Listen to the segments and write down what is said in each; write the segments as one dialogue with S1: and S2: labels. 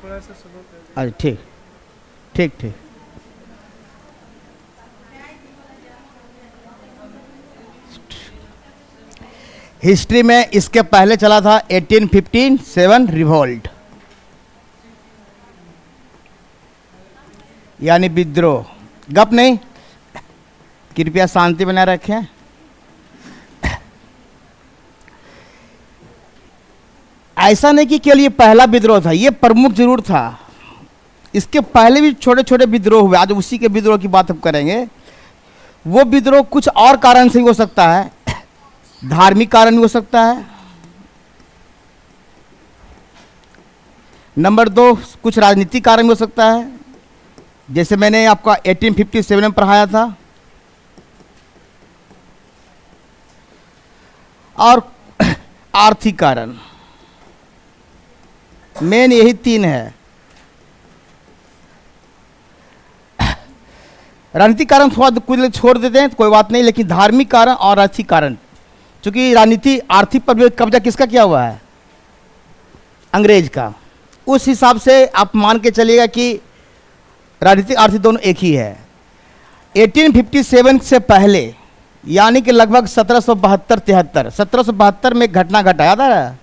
S1: अच्छा ठीक ठीक ठीक। हिस्ट्री में इसके पहले चला था 1857 रिवोल्ट, यानी विद्रोह। गप नहीं, कृपया शांति बनाए रखें। ऐसा नहीं कि केवल ये पहला विद्रोह था, ये प्रमुख जरूर था। इसके पहले भी छोटे छोटे विद्रोह हुए, आज उसी के विद्रोह की बात हम करेंगे। वो विद्रोह कुछ और कारण से हो सकता है, धार्मिक कारण भी हो सकता है। नंबर 2, कुछ राजनीतिक कारण भी हो सकता है, जैसे मैंने आपका 1857 में पढ़ाया था। और आर्थिक कारण, मेन यही 3 है। राजनीतिक कारण थोड़ा कुछ लोग छोड़ देते हैं, कोई बात नहीं, लेकिन धार्मिक कारण और आर्थिक कारण, चूंकि राजनीति आर्थिक पर भी कब्जा किसका किया हुआ है? अंग्रेज का। उस हिसाब से आप मान के चलिएगा कि राजनीतिक आर्थिक दोनों एक ही है। 1857 से पहले, यानी कि लगभग 1772-73, 1772 में घटना घटा, याद है?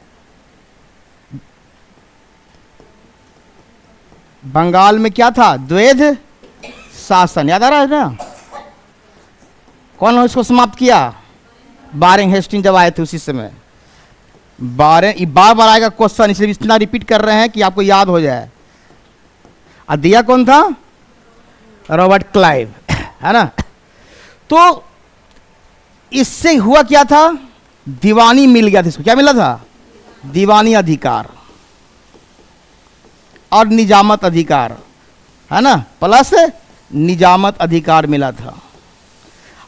S1: बंगाल में क्या था? द्वैध शासन, याद आ रहा है ना? कौन इसको समाप्त किया? वारेन हेस्टिंग जब आए थे उसी समय। वारेन, बार बार आएगा क्वेश्चन, इसलिए इतना रिपीट कर रहे हैं कि आपको याद हो जाए। और दिया कौन था? रॉबर्ट क्लाइव, है ना? तो इससे हुआ क्या था? दीवानी मिल गया था इसको। क्या मिला था? दीवानी अधिकार और निजामत अधिकार, है ना? प्लस निजामत अधिकार मिला था।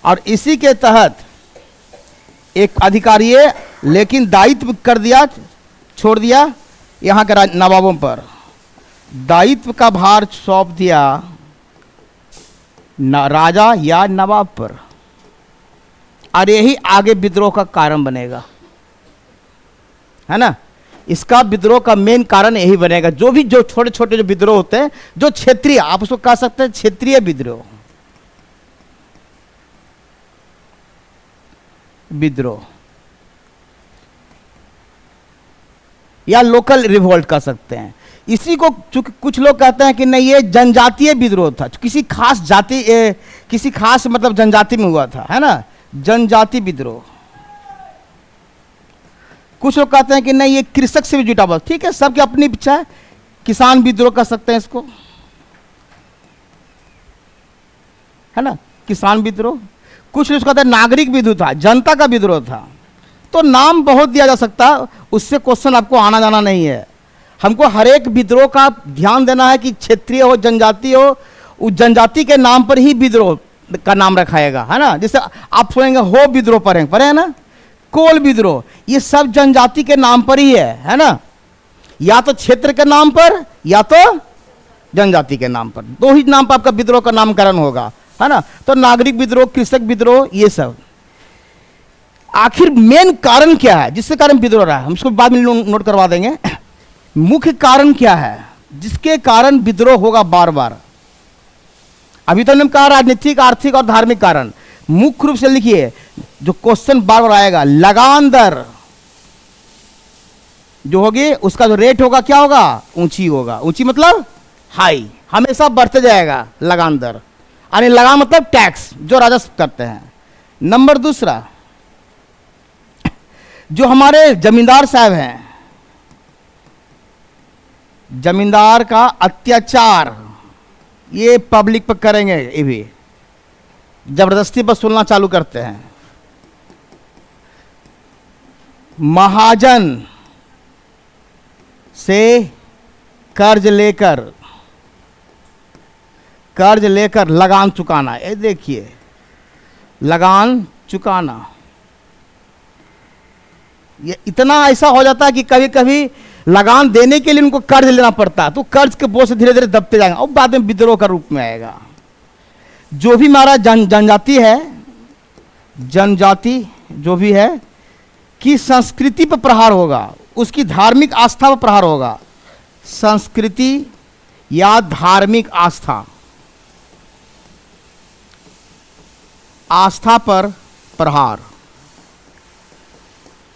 S1: और इसी के तहत एक अधिकारी, लेकिन दायित्व कर दिया, छोड़ दिया यहाँ के नवाबों पर। दायित्व का भार सौंप दिया राजा या नवाब पर। और यही आगे विद्रोह का कारण बनेगा, है ना? इसका विद्रोह का मेन कारण यही बनेगा। जो छोटे छोटे जो विद्रोह होते हैं, जो क्षेत्रीय, आप उसको कह सकते हैं क्षेत्रीय विद्रोह, या लोकल रिवोल्ट कह सकते हैं। इसी को चूंकि कुछ लोग कहते हैं कि नहीं, ये जनजातीय विद्रोह था, किसी खास जाति, किसी खास मतलब जनजाति में हुआ था, है ना? जनजाति विद्रोह। कुछ लोग कहते हैं कि नहीं, ये कृषक से भी जुटा हुआ। ठीक है, सबकी अपनी इच्छा है। किसान विद्रोह कर सकते हैं इसको, है ना? किसान विद्रोह। कुछ लोग कहते हैं नागरिक विद्रोह था, जनता का विद्रोह था। तो नाम बहुत दिया जा सकता है, उससे क्वेश्चन आपको आना जाना नहीं है। हमको हर एक विद्रोह का ध्यान देना है कि क्षेत्रीय हो, जनजाति हो, उस जनजाति के नाम पर ही विद्रोह का नाम रखाएगा, है ना? जैसे आप सुनेंगे हो विद्रोह पढ़े है ना? कोल विद्रोह, ये सब जनजाति के नाम पर ही है ना? या तो क्षेत्र के नाम पर या तो जनजाति के नाम पर, दो ही नाम पर आपका विद्रोह का नामकरण होगा, है ना? तो नागरिक विद्रोह, कृषक विद्रोह, ये सब। आखिर मेन कारण क्या है जिसके कारण विद्रोह रहा है? हम इसको बाद में नोट करवा देंगे। मुख्य कारण क्या है जिसके कारण विद्रोह होगा बार बार? अभी तो हमने कहा राजनीतिक, आर्थिक और धार्मिक कारण। मुख्य रूप से लिखिए, जो क्वेश्चन बार बार आएगा, लगान दर जो होगी, उसका जो रेट होगा क्या होगा? ऊंची होगा। ऊंची मतलब हाई, हमेशा बढ़ते जाएगा लगान दर। यानी लगान मतलब टैक्स, जो राजस्व करते हैं। नंबर दूसरा, जो हमारे जमींदार साहब हैं, जमींदार का अत्याचार, ये पब्लिक पर करेंगे, ये भी जबरदस्ती वसूलना चालू करते हैं। महाजन से कर्ज लेकर लगान चुकाना। ये देखिए, लगान चुकाना, ये इतना ऐसा हो जाता है कि कभी कभी लगान देने के लिए उनको कर्ज लेना पड़ता है, तो कर्ज के बोझ से धीरे धीरे दबते जाएंगे और बाद में विद्रोह का रूप में आएगा। जो भी हमारा जनजाति है, जनजाति जो भी है, की संस्कृति पर प्रहार होगा, उसकी धार्मिक आस्था पर प्रहार होगा, संस्कृति या धार्मिक आस्था, आस्था पर प्रहार,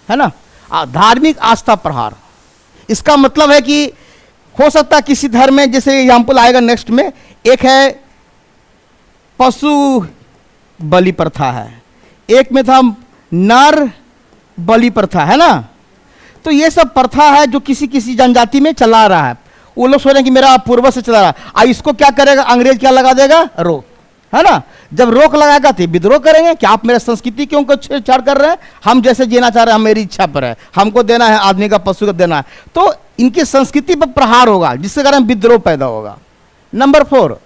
S1: है ना, धार्मिक आस्था प्रहार। इसका मतलब है कि हो सकता है किसी धर्म में, जैसे एग्जाम्पल आएगा नेक्स्ट में, एक है पशु बलि प्रथा है, एक में था नर बलि प्रथा, है ना। तो ये सब प्रथा है जो किसी किसी जनजाति में चला रहा है। वो लोग सोच रहे हैं कि मेरा पूर्वज से चला रहा है, अब इसको क्या करेगा अंग्रेज, क्या लगा देगा, रोक, है ना। जब रोक लगाएगा तो विद्रोह करेंगे कि आप मेरे संस्कृति क्यों को छेड़छाड़ कर रहे हैं, हम जैसे जीना चाह रहे हैं, हम मेरी इच्छा पर है, हमको देना है आदमी का पशु को देना है। तो इनकी संस्कृति पर प्रहार होगा, जिसके कारण विद्रोह पैदा होगा। नंबर 4,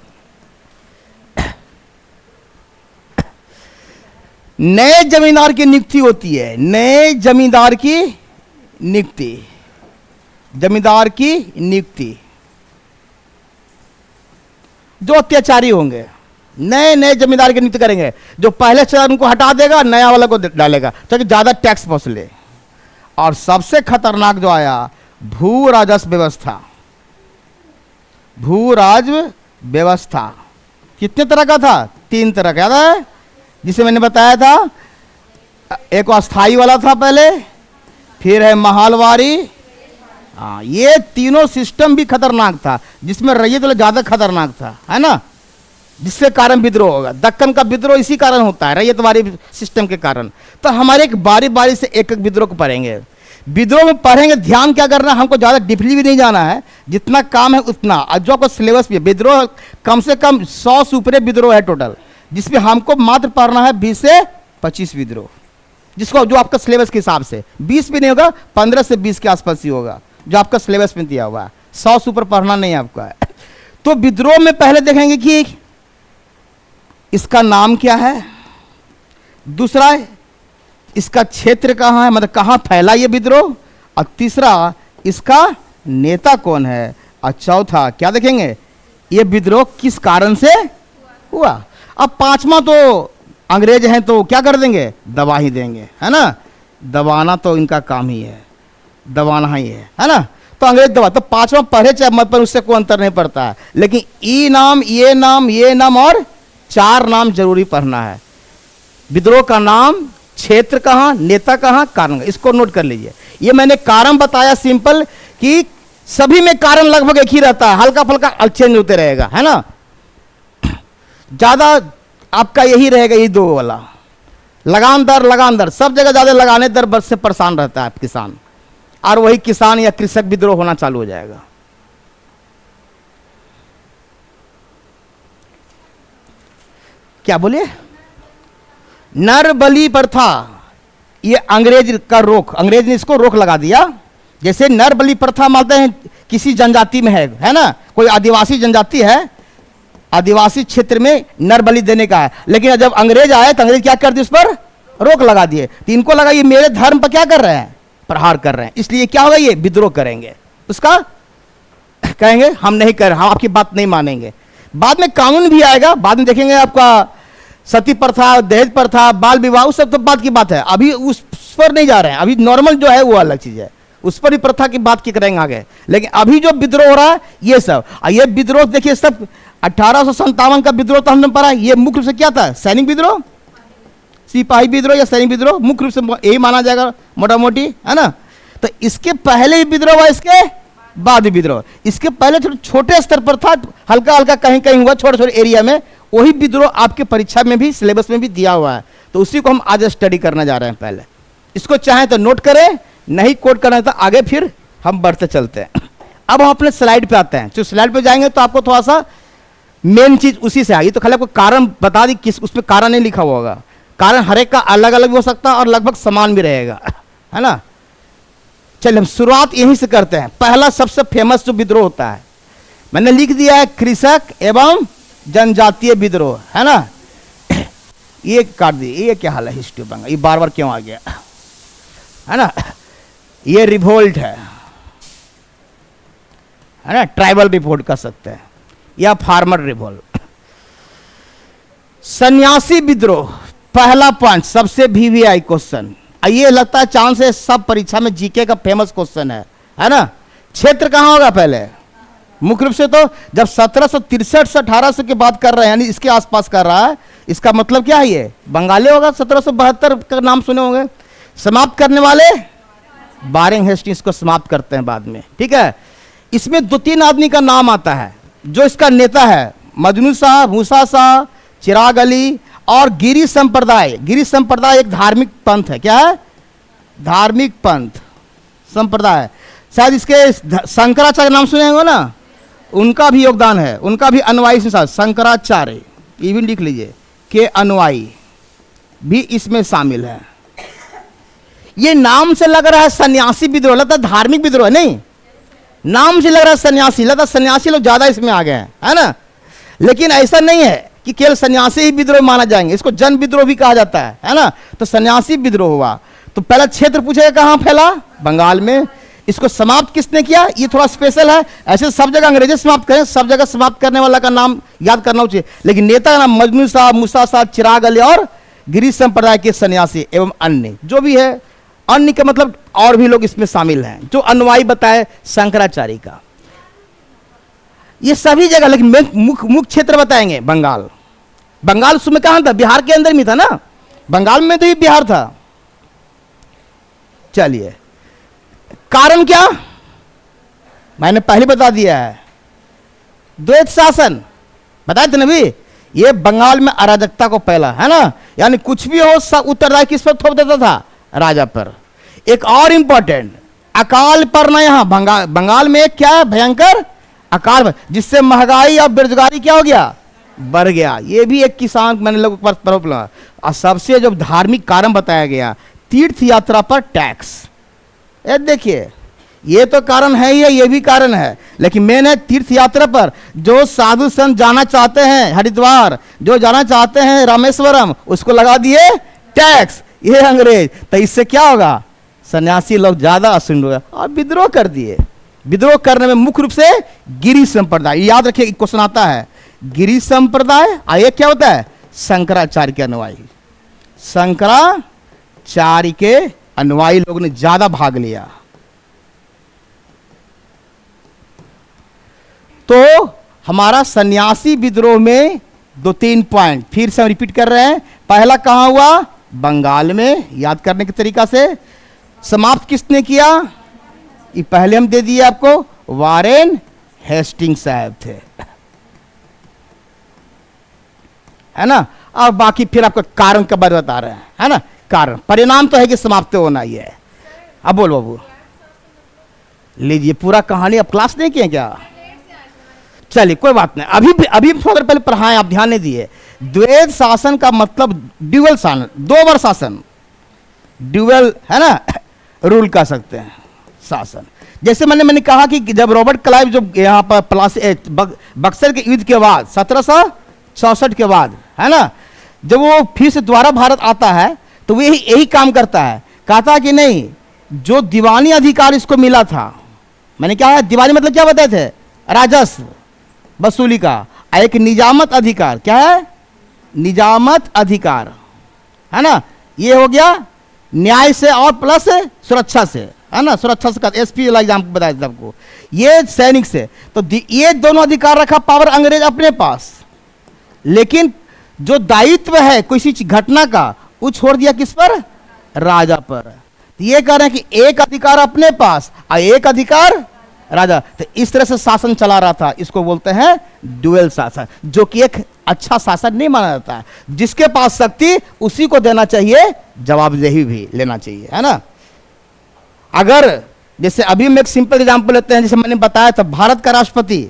S1: नए जमींदार की नियुक्ति होती है। नए जमींदार की नियुक्ति, जमींदार की नियुक्ति, जो अत्याचारी होंगे, नए नए जमींदार की नियुक्ति करेंगे, जो पहले से उनको हटा देगा, नया वाला को डालेगा ताकि ज्यादा टैक्स वसूले। और सबसे खतरनाक जो आया, भू राजस्व व्यवस्था। भू राजस्व व्यवस्था कितने तरह का था, 3 तरह का, याद है, जिसे मैंने बताया था। एक अस्थाई वाला था पहले, फिर है महालवारी। हाँ, ये तीनों सिस्टम भी खतरनाक था, जिसमें रैयत वाला ज्यादा खतरनाक था, है ना, जिसके कारण विद्रोह होगा। दक्कन का विद्रोह इसी कारण होता है, रैयतवारी सिस्टम के कारण। तो हमारे एक बारी बारी से एक एक विद्रोह को पढ़ेंगे। विद्रोह में पढ़ेंगे, ध्यान क्या करना, हमको ज्यादा डीपली भी नहीं जाना है, जितना काम है उतना। और जो आपको सिलेबस भी, विद्रोह कम से कम 100 से ऊपर विद्रोह है टोटल, जिसमें हमको मात्र पढ़ना है 20 से 25 विद्रोह, जिसको जो आपका सिलेबस के हिसाब से 20 भी नहीं होगा, 15 से 20 के आसपास ही होगा, जो आपका सिलेबस में दिया हुआ है। 100 से ऊपर पढ़ना नहीं आपका। तो विद्रोह में पहले देखेंगे कि इसका नाम क्या है, दूसरा इसका क्षेत्र कहाँ है, मतलब कहाँ फैला ये विद्रोह, और तीसरा इसका नेता कौन है, और चौथा क्या देखेंगे, ये विद्रोह किस कारण से हुआ। अब 5वां तो अंग्रेज हैं तो क्या कर देंगे, दबा ही देंगे, है ना। दबाना तो इनका काम ही है, दबाना ही है ना। तो अंग्रेज दबा, तो 5वां पढ़े चाहे मत पर, उससे कोई अंतर नहीं पड़ता है। लेकिन ई नाम, ये नाम, ये नाम और 4 नाम जरूरी पढ़ना है। विद्रोह का नाम, क्षेत्र कहाँ, नेता कहाँ, कारण, इसको नोट कर लीजिए। ये मैंने कारण बताया सिंपल, कि सभी में कारण लगभग एक ही रहता है, हल्का फुल्का चेंज होते रहेगा, है ना। ज्यादा आपका यही रहेगा, ये 2 वाला, लगान दर, सब जगह ज्यादा लगाने दर से परेशान रहता है किसान, और वही किसान या कृषक विद्रोह होना चालू हो जाएगा। क्या बोलिए, नर बलि प्रथा, ये अंग्रेज का रोक, अंग्रेज ने इसको रोक लगा दिया। जैसे नर बलि प्रथा मानते हैं किसी जनजाति में है ना, कोई आदिवासी जनजाति है, आदिवासी क्षेत्र में नर बलि देने का है। लेकिन जब अंग्रेज आए तो अंग्रेज क्या कर दिए, उस पर रोक लगा दिए। तो इनको लगा ये मेरे धर्म पर क्या कर रहे हैं, प्रहार कर रहे हैं, इसलिए क्या होगा, ये विद्रोह करेंगे, उसका कहेंगे हम नहीं कर, हम आपकी बात नहीं मानेंगे। बाद में कानून भी आएगा, बाद में देखेंगे आपका सती प्रथा, दहेज प्रथा, बाल विवाह, उस सब तो बात की बात है, अभी उस पर नहीं जा रहे हैं। अभी नॉर्मल जो है वो अलग चीज है, उस पर ही प्रथा की बात की करेंगे आगे। लेकिन अभी जो विद्रोह हो रहा है ये सब, ये विद्रोह देखिए सब 1857 का विद्रोह तो हमने पढ़ा, ये मुख्य रूप से क्या था, सैनिक विद्रोह, सिपाही विद्रोह या सैनिक विद्रोह, मुख्य रूप से यही माना जाएगा मोटा मोटी, है ना। तो इसके पहले भी विद्रोह हुआ, इसके बाद भी विद्रोह। इसके पहले छोटे स्तर पर था, हल्का हल्का कहीं कहीं हुआ, छोटे छोटे एरिया में। वही विद्रोह आपके परीक्षा में भी, सिलेबस में भी दिया हुआ है, तो उसी को हम आज स्टडी करने जा रहे हैं। पहले इसको चाहे तो नोट करें, नहीं कोट करना तो आगे फिर हम बढ़ते चलते हैं। अब हम अपने स्लाइड पे आते हैं। जो स्लाइड पे जाएंगे तो आपको थोड़ा सा मेन चीज उसी से आएगी। तो खाली आपको कारण बता दी, किस उसमें कारण नहीं लिखा हुआ होगा, कारण हर एक का अलग अलग भी हो सकता है और लगभग समान भी रहेगा, है ना। चलिए हम शुरुआत यहीं से करते हैं। पहला सबसे फेमस जो विद्रोह होता है मैंने लिख दिया है, कृषक एवं जनजातीय विद्रोह, है ना। ये काट दिए, ये क्या हाल है हिस्ट्री बंगा, ये बार बार क्यों आ गया, है ना। ये रिवोल्ट है ना, ट्राइबल रिवोल्ट कर सकते हैं, या फार्मर रिवोल्ट। सन्यासी विद्रोह, पहला पॉइंट, सबसे VVI क्वेश्चन। ये लगता है चांस है सब परीक्षा में, जीके का फेमस क्वेश्चन है ना। क्षेत्र कहां होगा पहले, मुख्य रूप से तो जब 1763 से 1800 की बात कर रहे हैं, यानी इसके आसपास कर रहा है, इसका मतलब क्या है, ये बंगाली होगा। 1772 का नाम सुने होंगे। समाप्त करने वाले बारिंग हेस्टिंग्स को समाप्त करते हैं बाद में, ठीक है। इसमें 2-3 आदमी का नाम आता है जो इसका नेता है, मजनू शाह, मूसा शाह, चिराग अली और गिरी संप्रदाय। गिरी संप्रदाय एक धार्मिक पंथ है। क्या है? धार्मिक पंथ संप्रदाय। शायद इसके शंकराचार्य नाम सुने होंगे ना, उनका भी योगदान है, उनका भी अनुयायी से साथ शंकराचार्य, ये भी लिख लीजिए, के अनुयायी भी इसमें शामिल है। ये नाम से लग रहा है सन्यासी विद्रोह, लगता है धार्मिक विद्रोह नहीं, नाम से लग रहा है सन्यासी, लगता है सन्यासी लोग ज्यादा इसमें आ गए हैं, है ना। लेकिन ऐसा नहीं है कि केवल सन्यासी ही विद्रोह माना जाएंगे, इसको जन विद्रोह भी कहा जाता है ना। तो सन्यासी विद्रोह हुआ तो पहला क्षेत्र पूछेगा कहां फैला? बंगाल में। इसको समाप्त किसने किया? ये थोड़ा स्पेशल है, ऐसे सब जगह अंग्रेजी समाप्त करें, सब जगह समाप्त करने वाला का नाम याद करना चाहिए, लेकिन नेता का नाम मजनू साहब, मूसा साहब, चिराग अली और गिरी संप्रदाय के सन्यासी एवं अन्य जो भी है। अन्य का मतलब और भी लोग इसमें शामिल हैं, जो अनुयायी बताए शंकराचार्य का। ये सभी जगह, लेकिन मुख्य क्षेत्र बताएंगे बंगाल। बंगाल उसमें कहां था? बिहार के अंदर में था ना, बंगाल में तो ही बिहार था। चलिए, कारण क्या? मैंने पहले बता दिया है, द्वैत शासन बताए थे ना भी। ये बंगाल में अराजकता को पहला, है ना, यानी कुछ भी हो सब उत्तरदायी किस पर थोप देता था? राजा पर। एक और इंपॉर्टेंट, अकाल पर ना, यहां बंगाल में एक क्या है? भयंकर अकाल, जिससे महंगाई और बेरोजगारी क्या हो गया? बढ़ गया। ये भी एक किसान मैंने लोग पर प्रॉब्लम। और सबसे जो धार्मिक कारण बताया गया, तीर्थ यात्रा पर टैक्स। ये देखिए, ये तो कारण है ही है, ये भी कारण है, लेकिन मेन है तीर्थ यात्रा पर जो साधु संत जाना चाहते हैं हरिद्वार, जो जाना चाहते हैं रामेश्वरम, उसको लगा दिए टैक्स, ये अंग्रेज। तो इससे क्या होगा? सन्यासी लोग ज्यादा असुन हो गए और विद्रोह कर दिए। विद्रोह करने में मुख्य रूप से गिरी संप्रदाय, याद रखिए क्वेश्चन आता है, गिरी संप्रदाय। आइए क्या होता है? शंकराचार्य के अनुयायी। शंकराचार्य के अनुयायी लोगों ने ज्यादा भाग लिया। तो हमारा सन्यासी विद्रोह में 2-3 पॉइंट फिर से हम रिपीट कर रहे हैं। पहला कहां हुआ? बंगाल में, याद करने के तरीका से। समाप्त किसने किया? ये पहले हम दे दिए आपको, वारेन हेस्टिंग्स साहब थे, है ना। और बाकी फिर आपको कारण का बारे बता रहे हैं, है ना। कारण, परिणाम तो है कि समाप्त होना ही है। अब बोल बाबू, लीजिए पूरा कहानी। अब क्लास नहीं किए क्या? चलिए कोई बात नहीं, अभी थोड़ा पहले पढ़ाएं, आप ध्यान नहीं दिए। द्वैत शासन का मतलब ड्यूअल शासन, 2 बार शासन, ड्यूअल, है ना, रूल कर सकते हैं शासन। जैसे मैंने कहा कि जब रॉबर्ट क्लाइव जो यहाँ पर बक्सर के युद्ध के बाद 1764 के बाद, है ना, जब वो फिर से दोबारा भारत आता है तो वो यही काम करता है। कहता कि नहीं, जो दीवानी अधिकार इसको मिला था, मैंने क्या है दीवानी मतलब क्या बताए थे? राजस्व वसूली का। एक निजामत अधिकार, क्या है? निजामत अधिकार, है ना। ये हो गया न्याय से और प्लस सुरक्षा से, है ना, सुरक्षा से। एसपी वाला एग्जाम बताया था आपको, ये सैनिक से। तो ये दोनों अधिकार रखा पावर अंग्रेज अपने पास, लेकिन जो दायित्व है किसी घटना का वो छोड़ दिया किस पर? राजा पर। ये कह रहे हैं कि एक अधिकार अपने पास और एक अधिकार राजा। तो इस तरह से शासन चला रहा था, इसको बोलते हैं ड्यूअल शासन, जो कि एक अच्छा शासन नहीं माना जाता है। जिसके पास शक्ति उसी को देना चाहिए, जवाबदेही भी लेना चाहिए, है ना। अगर जैसे अभी हम एक सिंपल एग्जांपल लेते हैं, जैसे मैंने बताया था, भारत का राष्ट्रपति,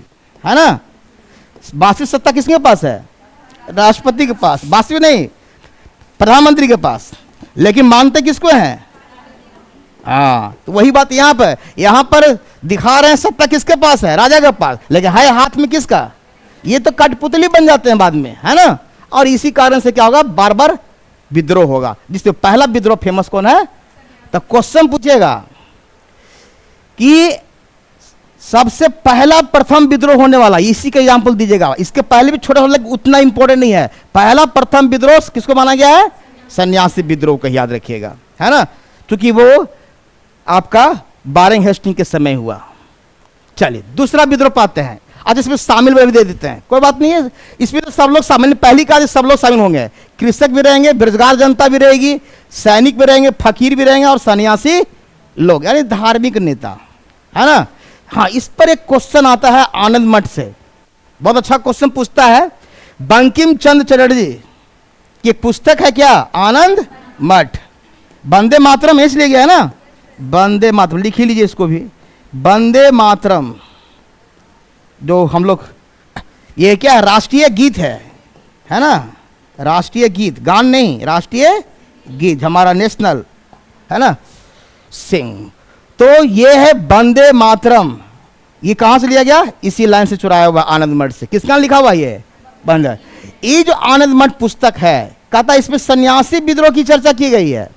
S1: है ना, वास्तविक सत्ता किसके पास है? राष्ट्रपति के पास, वास्तविक नहीं, प्रधानमंत्री के पास, लेकिन मानते किसको हैं? हाँ, तो वही बात यहाँ पर दिखा रहे हैं, सत्ता किसके पास है? राजा के पास, लेकिन है हाथ में किसका? ये तो कठपुतली बन जाते हैं बाद में, है ना। और इसी कारण से क्या होगा? बार बार विद्रोह होगा। जिसमें पहला विद्रोह फेमस कौन है? तो क्वेश्चन पूछेगा कि सबसे पहला प्रथम विद्रोह होने वाला, इसी का एग्जाम्पल दीजिएगा। इसके पहले भी छोटा छोटा, उतना इंपॉर्टेंट नहीं है। पहला प्रथम विद्रोह किसको माना गया है? सन्यासी विद्रोह का, याद रखिएगा, है ना, क्योंकि वो आपका बारिंग हेस्टिंग के समय हुआ। चलिए दूसरा विद्रोह पाते हैं। आज इसमें शामिल भी दे देते हैं, कोई बात नहीं है, इसमें तो सब लोग शामिल, पहली कहा सब लोग शामिल होंगे, कृषक भी रहेंगे, बेरोजगार जनता भी रहेगी, सैनिक भी रहेंगे, फकीर भी रहेंगे और सन्यासी लोग, यानी धार्मिक नेता, है ना। हाँ, इस पर एक क्वेश्चन आता है आनंद मठ से, बहुत अच्छा क्वेश्चन पूछता है। बंकिम चंद्र चटर्जी की एक पुस्तक है क्या, आनंद मठ। वंदे मातरम इसलिए गया है ना, वंदे मातरम लिख ही लीजिए इसको भी, वंदे मातरम जो हम लोग, ये क्या राष्ट्रीय गीत है ना, राष्ट्रीय गीत, गान नहीं, राष्ट्रीय गीत हमारा नेशनल, है ना, सिंह। तो ये है वंदे मातरम, ये कहां से लिया गया, इसी लाइन से चुराया हुआ आनंद मठ से। किसका लिखा हुआ ये बंदर। ये जो आनंद मठ पुस्तक है, कहता है इसमें सन्यासी विद्रोह की चर्चा की गई है,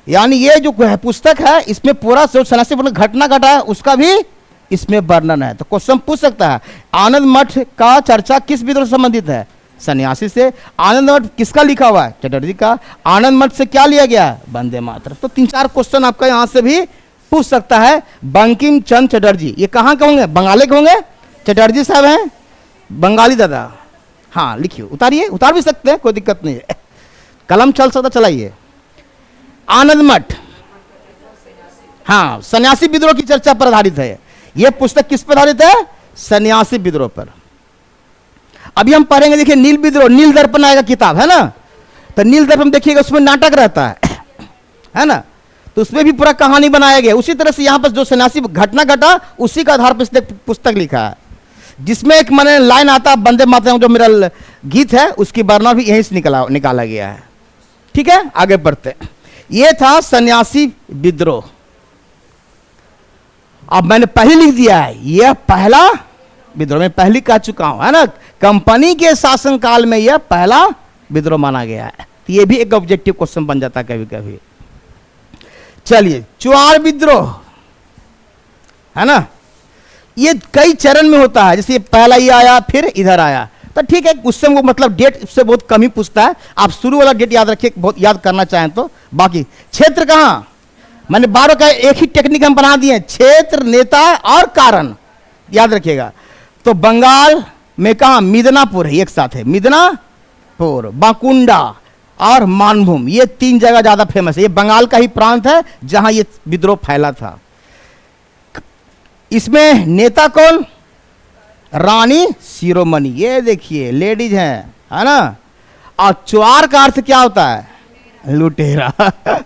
S1: यानी ये जो पुस्तक है इसमें पूरा जो सन्यासी घटना घटा है उसका भी इसमें वर्णन है। तो क्वेश्चन पूछ सकता है आनंद मठ का चर्चा किस विद्रोह से संबंधित है, सन्यासी से। आनंद मठ किसका लिखा हुआ है, चटर्जी का। आनंद मठ से क्या लिया गया, वंदे मातरम। तो 3-4 क्वेश्चन आपका यहां से भी पूछ सकता है। बंकिम चंद्र चटर्जी ये कहां के होंगे, बंगाली के होंगे, चटर्जी साहब हैं बंगाली दादा। हाँ लिखिए, उतारिए, उतार भी सकते हैं, कोई दिक्कत नहीं है, कलम चल सकता, चलाइए। आनंद मठ, हाँ, सन्यासी विद्रोह की चर्चा पर आधारित है। यह पुस्तक किस पर आधारित है, सन्यासी विद्रोह पर। अभी हम पढ़ेंगे, देखिए नील विद्रोह, नील दर्पण आएगा किताब, है ना। तो नील दर्पण देखिएगा, उसमें नाटक रहता है ना, तो उसमें भी पूरा कहानी बनाया गया। उसी तरह से यहां पर जो सन्यासी घटना घटा उसी का आधार पर पुस्तक लिखा है, जिसमें एक मैंने लाइन आता वंदे मातरम जो मेरा गीत है उसकी वर्णन भी यहीं से निकाला गया है। ठीक है, आगे बढ़ते। ये था सन्यासी विद्रोह। अब मैंने पहले लिख दिया है, यह पहला विद्रोह, मैं पहले कह चुका हूं, है ना, कंपनी के शासनकाल में यह पहला विद्रोह माना गया है। तो यह भी एक ऑब्जेक्टिव क्वेश्चन बन जाता है कभी कभी। चलिए, चुआर विद्रोह, है ना, ये कई चरण में होता है, जैसे पहला ही आया फिर इधर आया, तो ठीक है, उससे वो मतलब डेट उससे बहुत कम ही पूछता है। आप शुरू वाला डेट याद रखिए, बहुत याद करना चाहें तो। बाकी क्षेत्र कहां, मैंने 12 का एक ही टेक्निक हम बना दिए, क्षेत्र, नेता और कारण, याद रखिएगा। तो बंगाल में कहा, मिदनापुर है, एक साथ है, मिदनापुर, बाकुंडा और मानभूम, ये 3 जगह ज्यादा फेमस है। ये बंगाल का ही प्रांत है जहां ये विद्रोह फैला था। इसमें नेता कौन, रानी शिरोमणि, ये देखिए लेडीज हैं, है ना। और चुआर का अर्थ क्या होता है, लुटेरा,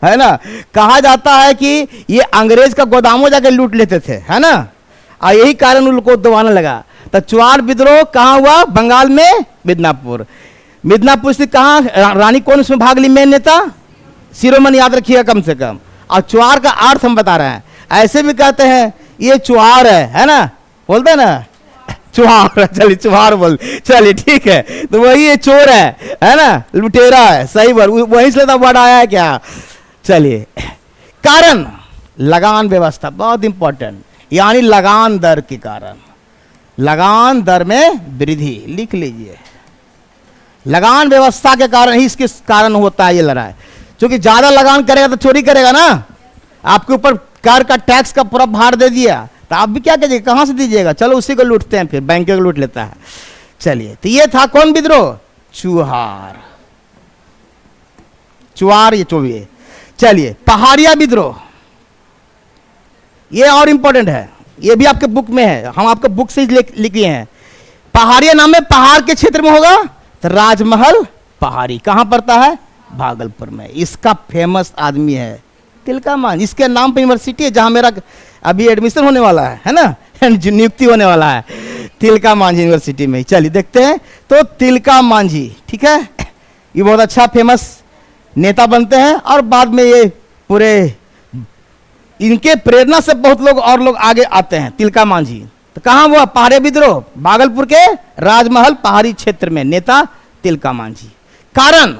S1: है ना। कहा जाता है कि ये अंग्रेज का गोदामों जाके लूट लेते थे, है ना, और यही कारण उनको दबाना लगा। तो चुआर विद्रोह कहां हुआ, बंगाल में मिदनापुर। मिदनापुर से कहां, रानी कौन उसमें भाग ली, मेन नेता शिरोमणि, याद रखिएगा कम से कम। और चुआर का अर्थ हम बता रहे हैं, ऐसे भी कहते हैं ये चुहार है ना, बोलते हैं ना चुहार, चलिए चुहार बोल, चलिए ठीक है। तो वही ये चोर है ना, लुटेरा है, सही बात, वहीं से तो वर्ड आया है क्या। चलिए, कारण लगान व्यवस्था, बहुत इंपॉर्टेंट, यानी लगान दर के कारण, लगान दर में वृद्धि, लिख लीजिए। लगान व्यवस्था के कारण ही इसके कारण होता है ये लड़ाई, क्योंकि ज्यादा लगान करेगा तो चोरी करेगा ना, आपके ऊपर कार का टैक्स का पूरा भार दे दिया, तो आप भी क्या कीजिएगा, कहां से दीजिएगा, चलो उसी को लूटते हैं, फिर बैंक को लूट लेता है। चलिए, तो ये था कौन विद्रोह, चुहार, चुहार, ये 24। चलिए, पहाड़िया विद्रोह, ये और इंपॉर्टेंट है, ये भी आपके बुक में है, हम आपके बुक से लिखे हैं। पहाड़िया नाम में पहाड़ के क्षेत्र में होगा, तो राजमहल पहाड़ी कहां पड़ता है, भागलपुर में। इसका फेमस आदमी है तिलका मांझी, इसके नाम पे यूनिवर्सिटी है जहां मेरा अभी एडमिशन होने वाला है ना, नियुक्ति होने वाला है, तिलका मांझी यूनिवर्सिटी में। चलिए देखते हैं, तो तिलका मांझी, ठीक है, ये बहुत अच्छा फेमस नेता बनते हैं, और बाद में ये पूरे इनके प्रेरणा से बहुत लोग और लोग आगे आते हैं। तिलका मांझी तो कहां हुआ, पहाड़ी विद्रोह, भागलपुर के राजमहल पहाड़ी क्षेत्र में, नेता तिलका मांझी। कारण,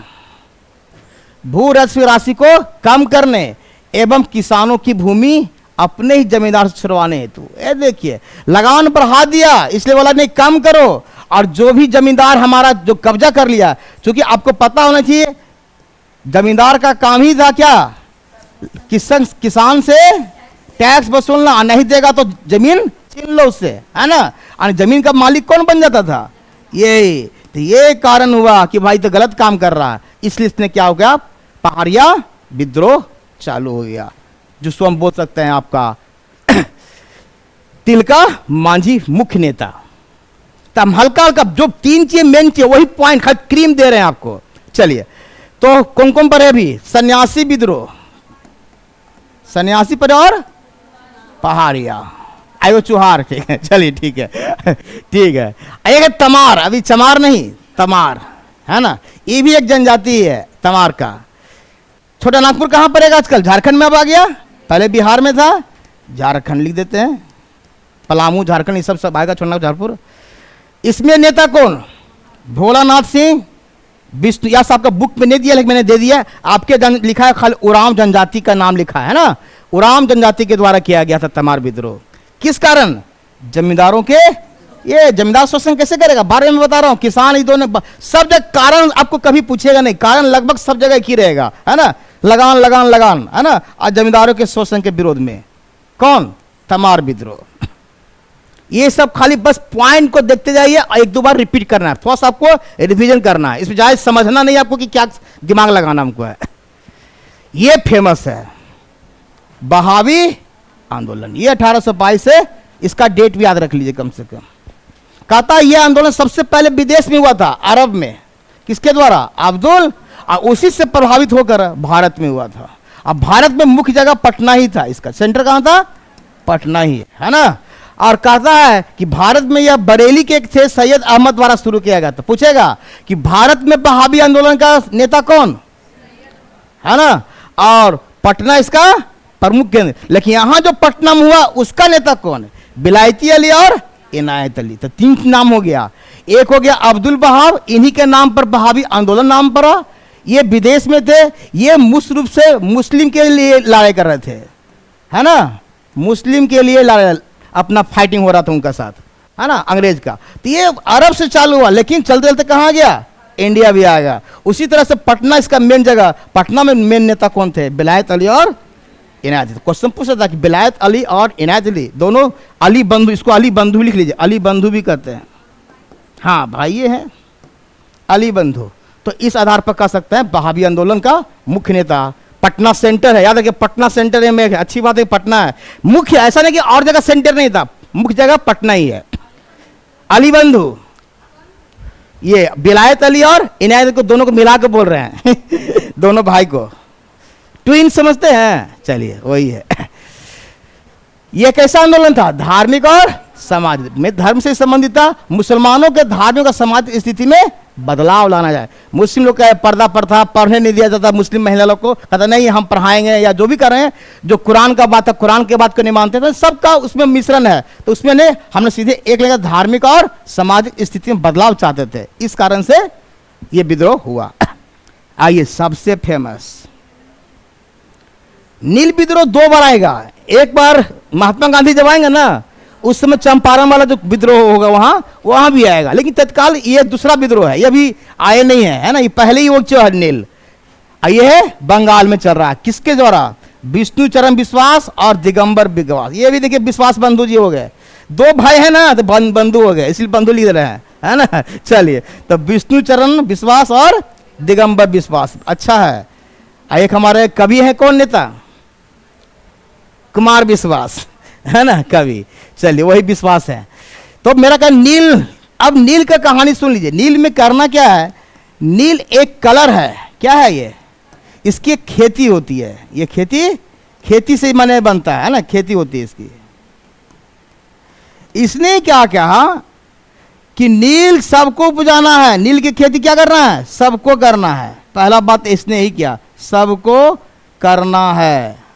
S1: भू राशि को कम करने एवं किसानों की भूमि अपने ही जमींदार से छुड़वाने हेतु। ये देखिए, लगान बढ़ा दिया, इसलिए बोला नहीं कम करो, और जो भी जमींदार हमारा जो कब्जा कर लिया, क्योंकि आपको पता होना चाहिए जमींदार का काम ही था क्या, किसान से टैक्स वसूलना, नहीं देगा तो जमीन छीन लो उससे, है ना। और जमीन का मालिक कौन बन जाता था? ये तो ये कारण हुआ कि भाई तो गलत काम कर रहा है, इसलिए इसने क्या हो गया, पहाड़िया विद्रोह चालू हो गया, जिसको हम बोल सकते हैं आपका तिलका मांझी मुख्य नेता। तो हम हल्का हल्का जो 3 चीज मेन चीज वही पॉइंट खाली क्रीम दे रहे हैं आपको। चलिए, तो कौन कौन पर है अभी? सन्यासी विद्रोह, सन्यासी पर और पहाड़िया, आयो चुहार, ठीक है, चलिए ठीक है ठीक है। एक है तमार, अभी चमार नहीं, तमार, है ना, ये भी एक जनजाति है तमार का। छोटा नागपुर कहां पर है आजकल? झारखंड में अब आ गया, पहले बिहार में था, झारखंड लिख देते हैं, पलामू झारखंड, ये सब आएगा, छोटा झारपुर। इसमें नेता कौन? भोलानाथ सिंह विष्णु, या आपका बुक में नहीं दिया लेकिन मैंने दे दिया, आपके लिखा है खाली उरांव जनजाति का नाम लिखा है ना, उरांव जनजाति के द्वारा किया गया था तमार विद्रोह। किस कारण? जमींदारों के, ये जमींदार शोषण कैसे करेगा, बारे में बता रहा हूं, किसान ही दोनों सब जगह कारण आपको कभी पूछेगा नहीं, कारण लगभग सब जगह एक ही रहेगा, है ना, लगान लगान लगान, है ना। आज जमींदारों के शोषण के विरोध में कौन? तमार विद्रोह। ये सब खाली बस पॉइंट को देखते जाइए, एक दो बार रिपीट करना है, थोड़ा सा आपको रिवीजन करना है, इसमें जाए समझना नहीं आपको कि क्या दिमाग लगाना हमको है। ये फेमस है बहावी आंदोलन, ये 1822 से, इसका डेट भी याद रख लीजिए कम से कम। कहता यह आंदोलन सबसे पहले विदेश में हुआ था, अरब में, किसके द्वारा? अब्दुल, और उसी से प्रभावित होकर भारत में हुआ था। अब भारत में मुख्य जगह पटना ही था, इसका सेंटर कहां था? पटना ही, है ना। और कहता है कि भारत में यह बरेली के एक थे सैयद अहमद द्वारा शुरू किया गया था। पूछेगा कि भारत में बहावी आंदोलन का नेता कौन है ना, और पटना इसका प्रमुख केंद्र, लेकिन यहां जो पटना में हुआ उसका नेता कौन है? बिलायती अली और इनायत अली। तो 3 नाम हो गया, एक हो गया अब्दुल बहाव, इन्हीं के नाम पर बहावी आंदोलन नाम पड़ा। ये विदेश में थे, ये मुख्य रूप से मुस्लिम के लिए लड़ाई कर रहे थे, है ना, मुस्लिम के लिए लड़ाई, अपना फाइटिंग हो रहा था उनका साथ, है ना, अंग्रेज का। तो ये अरब से चालू हुआ, लेकिन चलते चलते कहां गया? इंडिया भी आ गया। उसी तरह से पटना इसका मेन जगह, पटना में मेन नेता कौन थे? बिलायत अली और इनायत अली। क्वेश्चन पूछा था कि बिलायत अली और इनायत अली दोनों अली बंधु, इसको अली बंधु लिख लीजिए, अली बंधु भी कहते हैं, हाँ भाई ये है अली बंधु। तो इस आधार पर कह सकते हैं बहावी आंदोलन का मुख्य नेता पटना सेंटर है। याद रखिए पटना सेंटर में, अच्छी बात है पटना है मुख्य, ऐसा नहीं कि और जगह सेंटर नहीं था, मुख्य जगह पटना ही है। अली बंधु, ये बिलायत अली और इनायत को दोनों को मिला के बोल रहे हैं दोनों भाई को ट्विन समझते हैं। चलिए वही है। यह कैसा आंदोलन था? धार्मिक और समाज में, धर्म से संबंधित था। मुसलमानों के धार्मिक और सामाजिक स्थिति में बदलाव लाना जाए। मुस्लिम लोग का पर्दा प्रथा, पढ़ने नहीं दिया जाता मुस्लिम महिला लोग को, कहता नहीं हम पढ़ाएंगे, या जो भी कर रहे हैं, जो कुरान का बात है कुरान के बात को नहीं मानते थे, सबका उसमें मिश्रण है। तो उसमें ने हमने सीधे एक लगा धार्मिक और सामाजिक स्थिति में बदलाव चाहते थे, इस कारण से यह विद्रोह हुआ। आइए सबसे फेमस नील विद्रोह 2 बार आएगा। एक बार महात्मा गांधी जब आएंगे ना, उस समय चंपारण वाला जो विद्रोह होगा वहां भी आएगा, लेकिन तत्काल ये दूसरा विद्रोह है, ये भी आए नहीं है ना, ये पहले ही वो नील। ये है बंगाल में चल रहा है, किसके द्वारा? विष्णु चरण विश्वास और दिगंबर विश्वास। ये भी देखिए विश्वास बंधु जी हो गए, 2 भाई है ना, तो बंधु हो गए, इसलिए बंधु लिख रहे हैं, है ना। चलिए, तो विष्णु चरण विश्वास और दिगंबर विश्वास, अच्छा है। एक हमारे कवि है, कौन नेता? कुमार विश्वास, है ना कवि। चलिए वही विश्वास है। तो मेरा क्या नील, अब नील का कहानी सुन लीजिए। नील में करना क्या है? नील एक कलर है, क्या है ये? इसकी एक खेती होती है, ये खेती से माने बनता है ना, खेती होती है इसकी। इसने क्या कहा कि नील सबको उपजाना है, नील की खेती क्या करना है? सबको करना है। पहला बात इसने ही किया, सबको करना है।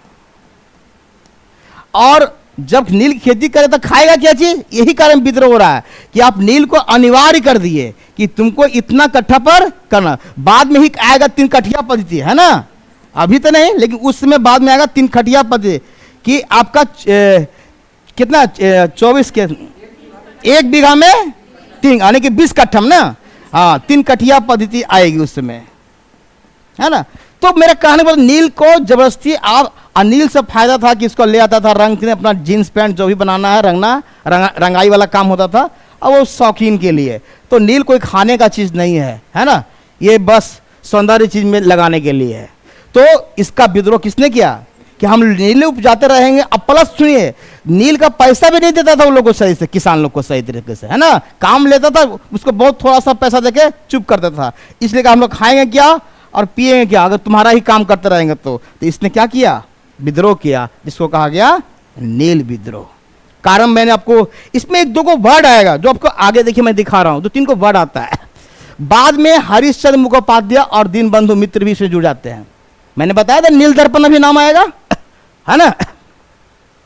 S1: और जब नील की खेती करे तो खाएगा क्या चीज? यही कारण विद्रोह हो रहा है कि आप नील को अनिवार्य कर दिए कि तुमको इतना कट्ठा पर करना। बाद में ही आएगा 3 कठिया पद्धति, है ना, अभी तो नहीं, लेकिन उस समय बाद में आएगा 3 कठिया पद्धति कि आपका कितना 24 के 1 बीघा में 3 यानी कि 20 कट्ठा में ना, हाँ 3 कठिया पद्धति आएगी उस समय, है ना। तो मेरा कहने पर नील को जबरदस्ती आप, अनिल से फायदा था कि इसको ले आता था रंग, अपना जीन्स पैंट जो भी बनाना है रंगना, रंगाई वाला काम होता था, और वो शौकीन के लिए। तो नील कोई खाने का चीज़ नहीं है ना, ये बस सौंदर्य चीज में लगाने के लिए है। तो इसका विद्रोह किसने किया कि हम नील उपजाते रहेंगे। अब प्लस सुनिए, नील का पैसा भी नहीं देता था उन लोग को सही से, किसान लोग को सही तरीके से, है ना, काम लेता था, उसको बहुत थोड़ा सा पैसा देके चुप करता था। इसलिए हम लोग खाएंगे क्या और पिएंगे क्या अगर तुम्हारा ही काम करते रहेंगे तो इसने क्या किया, विद्रोह किया, जिसको कहा गया नील विद्रोह। कारण मैंने आपको इसमें एक दो को वर्ड आएगा जो आपको आगे देखिए मैं दिखा रहा हूं, 2-3 को वर्ड आता है। बाद में हरिश्चंद्र मुखोपाध्याय और दीनबंधु मित्र भी इससे जुड़ जाते हैं। मैंने बताया था नील दर्पण अभी नाम आएगा, है ना,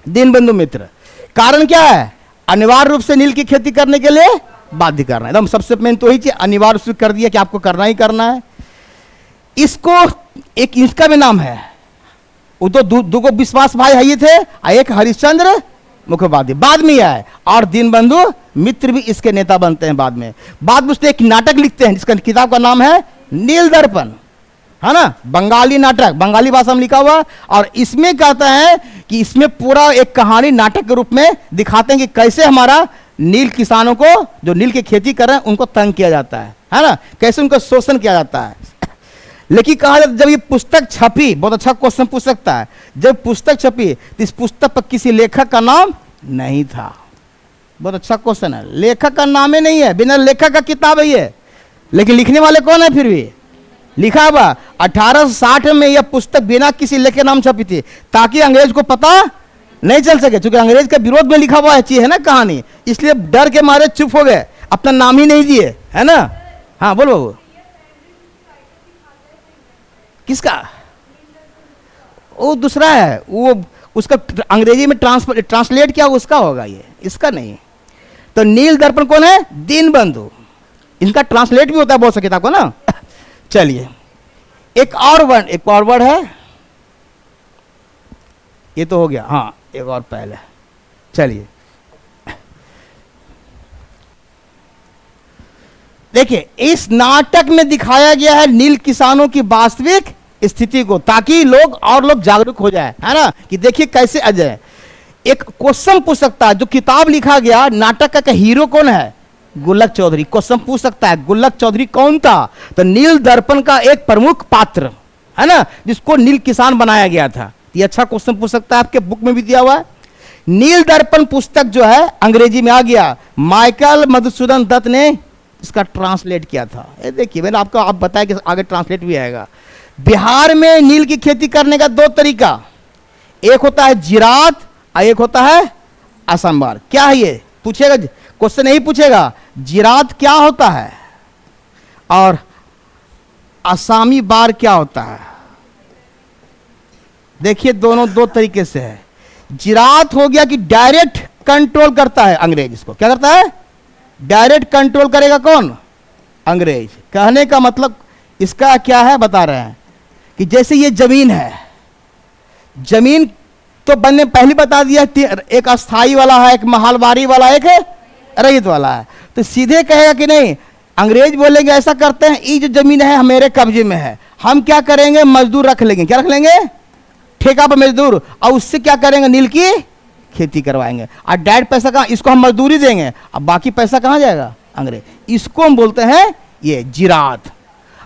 S1: दीनबंधु मित्र। कारण क्या है, अनिवार्य रूप से नील की खेती करने के लिए बाध्य करना है। एकदम सबसे मेन तो ही चीज अनिवार्य रूप से कर दिया कि आपको करना ही करना है। इसको एक इसका भी नाम है, वो तो दो को विश्वास भाई है ये थे, एक हरिश्चंद्र मुखोपाध्याय बाद में आए, और दीनबंधु मित्र भी इसके नेता बनते हैं बाद में। बाद में उसने एक नाटक लिखते हैं जिसका किताब का नाम है नील दर्पण, है ना, बंगाली नाटक, बंगाली भाषा में लिखा हुआ। और इसमें कहता है कि इसमें पूरा एक कहानी नाटक के रूप में दिखाते हैं कि कैसे हमारा नील किसानों को जो नील की खेती कर रहे हैं उनको तंग किया जाता है ना, कैसे उनका शोषण किया जाता है। लेकिन कहा जाता जब ये पुस्तक छपी, बहुत अच्छा क्वेश्चन पूछ सकता है, जब पुस्तक छपी तो इस पुस्तक पर किसी लेखक का नाम नहीं था। बहुत अच्छा क्वेश्चन है, लेखक का नाम ही नहीं है, बिना लेखक का किताब है ये, लेकिन लिखने वाले कौन है, फिर भी लिखा हुआ 1860 में यह पुस्तक बिना किसी लेखक के नाम छपी थी, ताकि अंग्रेज को पता नहीं चल सके, क्योंकि अंग्रेज के विरोध में लिखा हुआ चीज है ना कहानी, इसलिए डर के मारे चुप हो गए, अपना नाम ही नहीं दिए, है ना। हाँ बोलो बाबू, किसका, वो दूसरा है, वो उसका अंग्रेजी में ट्रांसलेट किया उसका होगा, ये इसका नहीं। तो नील दर्पण कौन है, दीनबंधु, इनका ट्रांसलेट भी होता है बहुत सा किताब को ना। चलिए एक और वर्ड है, ये तो हो गया, हाँ एक और पहले। चलिए देखिए, इस नाटक में दिखाया गया है नील किसानों की वास्तविक स्थिति को, ताकि लोग जागरूक हो जाए, है ना, कि देखिए कैसे अजय। एक क्वेश्चन पूछ सकता है, जो किताब लिखा गया नाटक का हीरो कौन है, गुल्लक चौधरी। क्वेश्चन पूछ सकता है गुल्लक चौधरी कौन था, तो नील दर्पण का एक प्रमुख पात्र, है ना, जिसको नील किसान बनाया गया था। ये अच्छा क्वेश्चन पूछ सकता है, आपके बुक में भी दिया हुआ है। नील दर्पण पुस्तक जो है अंग्रेजी में आ गया, माइकल मधुसूदन दत्त ने इसका ट्रांसलेट किया था। ये देखिए मैंने आपको आप बताया कि आगे ट्रांसलेट भी आएगा। बिहार में नील की खेती करने का 2 तरीका, एक होता है जिरात और एक होता है असम बार। क्या है ये पूछेगा, क्वेश्चन नहीं पूछेगा जिरात क्या होता है और असामी बार क्या होता है। देखिए दोनों 2 तरीके से है। जिरात हो गया कि डायरेक्ट कंट्रोल करता है अंग्रेज, इसको क्या करता है, डायरेक्ट कंट्रोल करेगा कौन, अंग्रेज। कहने का मतलब इसका क्या है, बता रहे हैं कि जैसे ये जमीन है, जमीन तो बनने पहले बता दिया, एक अस्थाई वाला है, एक महलबारी वाला, एक रहित वाला है। तो सीधे कहेगा कि नहीं, अंग्रेज बोलेंगे ऐसा करते हैं, ये जो जमीन है मेरे कब्जे में है, हम क्या करेंगे, मजदूर रख लेंगे, क्या रख लेंगे, ठेका पर मजदूर, और उससे क्या करेंगे, नील की खेती करवाएंगे, और डायरेक्ट पैसा कहाँ, इसको हम मजदूरी देंगे, अब बाकी पैसा कहाँ जाएगा, अंग्रेज। इसको हम बोलते हैं ये जिरात।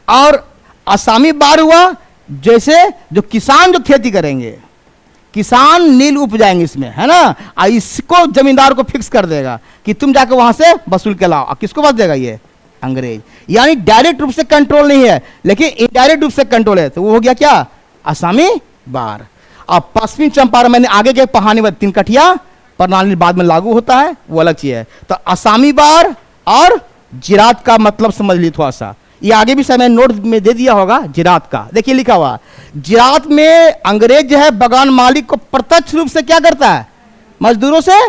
S1: और असामी बार हुआ, जैसे जो किसान जो खेती करेंगे, किसान नील उपजाएंगे इसमें, है ना, और इसको जमींदार को फिक्स कर देगा कि तुम जाकर वहां से वसूल के लाओ, और किसको बच देगा, ये अंग्रेज। यानी डायरेक्ट रूप से कंट्रोल नहीं है, लेकिन इनडायरेक्ट रूप से कंट्रोल है। तो वो हो गया क्या, असामी बार। अब पश्चिमी चंपारण, मैंने आगे के कहानी में 3 कठिया प्रणाली बाद में लागू होता है, वो अलग चीज है। तो असामी बार और जिरात का मतलब समझ ली थोड़ा सा, ये आगे भी समय नोट में दे दिया होगा जिरात का। देखिए लिखा हुआ, जिरात में अंग्रेज जो है बगान मालिक को प्रत्यक्ष रूप से क्या करता है, मजदूरों से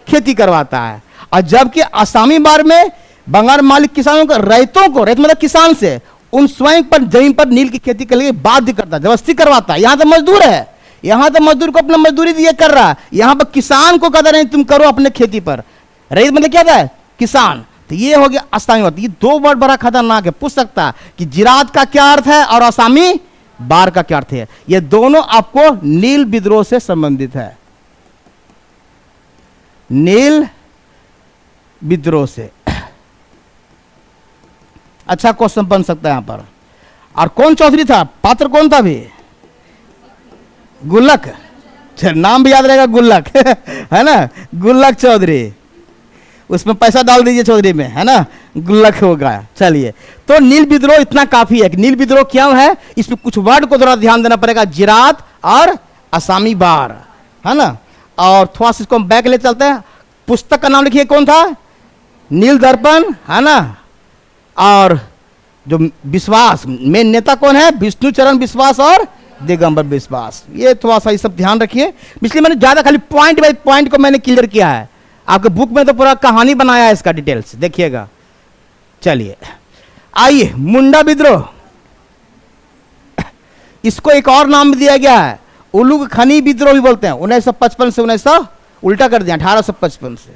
S1: खेती करवाता है, और जबकि असामी बार में बगान मालिक किसानों को, रैतों को, रैत मतलब किसान से, उन स्वयं पर जमीन पर नील की खेती के लिए बाध्य करता है, जबरदस्ती करवाता है। यहां तो मजदूर है, यहां तो मजदूर को अपना मजदूरी दिए कर रहा है, यहां पर किसान को कहता नहीं तुम करो अपने खेती पर। रैत मतलब क्या था, किसान। तो ये हो गया असामी बार। ये 2 वर्ड बड़ा खतरनाक है, पूछ सकता है कि जिरात का क्या अर्थ है और असामी बार का क्या अर्थ है। ये दोनों आपको नील विद्रोह से संबंधित है। नील विद्रोह से। अच्छा क्वेश्चन बन सकता है यहां पर। और कौन चौधरी था, पात्र कौन था भी? गुल्लक, नाम भी याद रहेगा गुल्लक है ना, गुल्लक चौधरी, उसमें पैसा डाल दीजिए चौधरी में, है ना, गुल्लक होगा। चलिए, तो नील विद्रोह इतना काफी है कि नील विद्रोह क्या है, इसमें कुछ वर्ड को थोड़ा ध्यान देना पड़ेगा, जिरात और असामी बार, है ना। और थोड़ा सा इसको हम बैक ले चलते हैं। पुस्तक का नाम लिखिए, कौन था? नील दर्पण, है ना। और जो विश्वास, मेन नेता कौन है? विष्णु चरण विश्वास और दिगंबर विश्वास। ये थोड़ा सा ये सब ध्यान रखिए, इसलिए मैंने ज्यादा खाली पॉइंट बाय पॉइंट को मैंने क्लियर किया है। आपके बुक में तो पूरा कहानी बनाया है इसका, डिटेल्स देखिएगा। चलिए आइए, मुंडा विद्रोह, इसको एक और नाम भी दिया गया है, उलुग खनी विद्रोह भी बोलते हैं। 1955 से 1900 उल्टा कर दिया, 1855 से,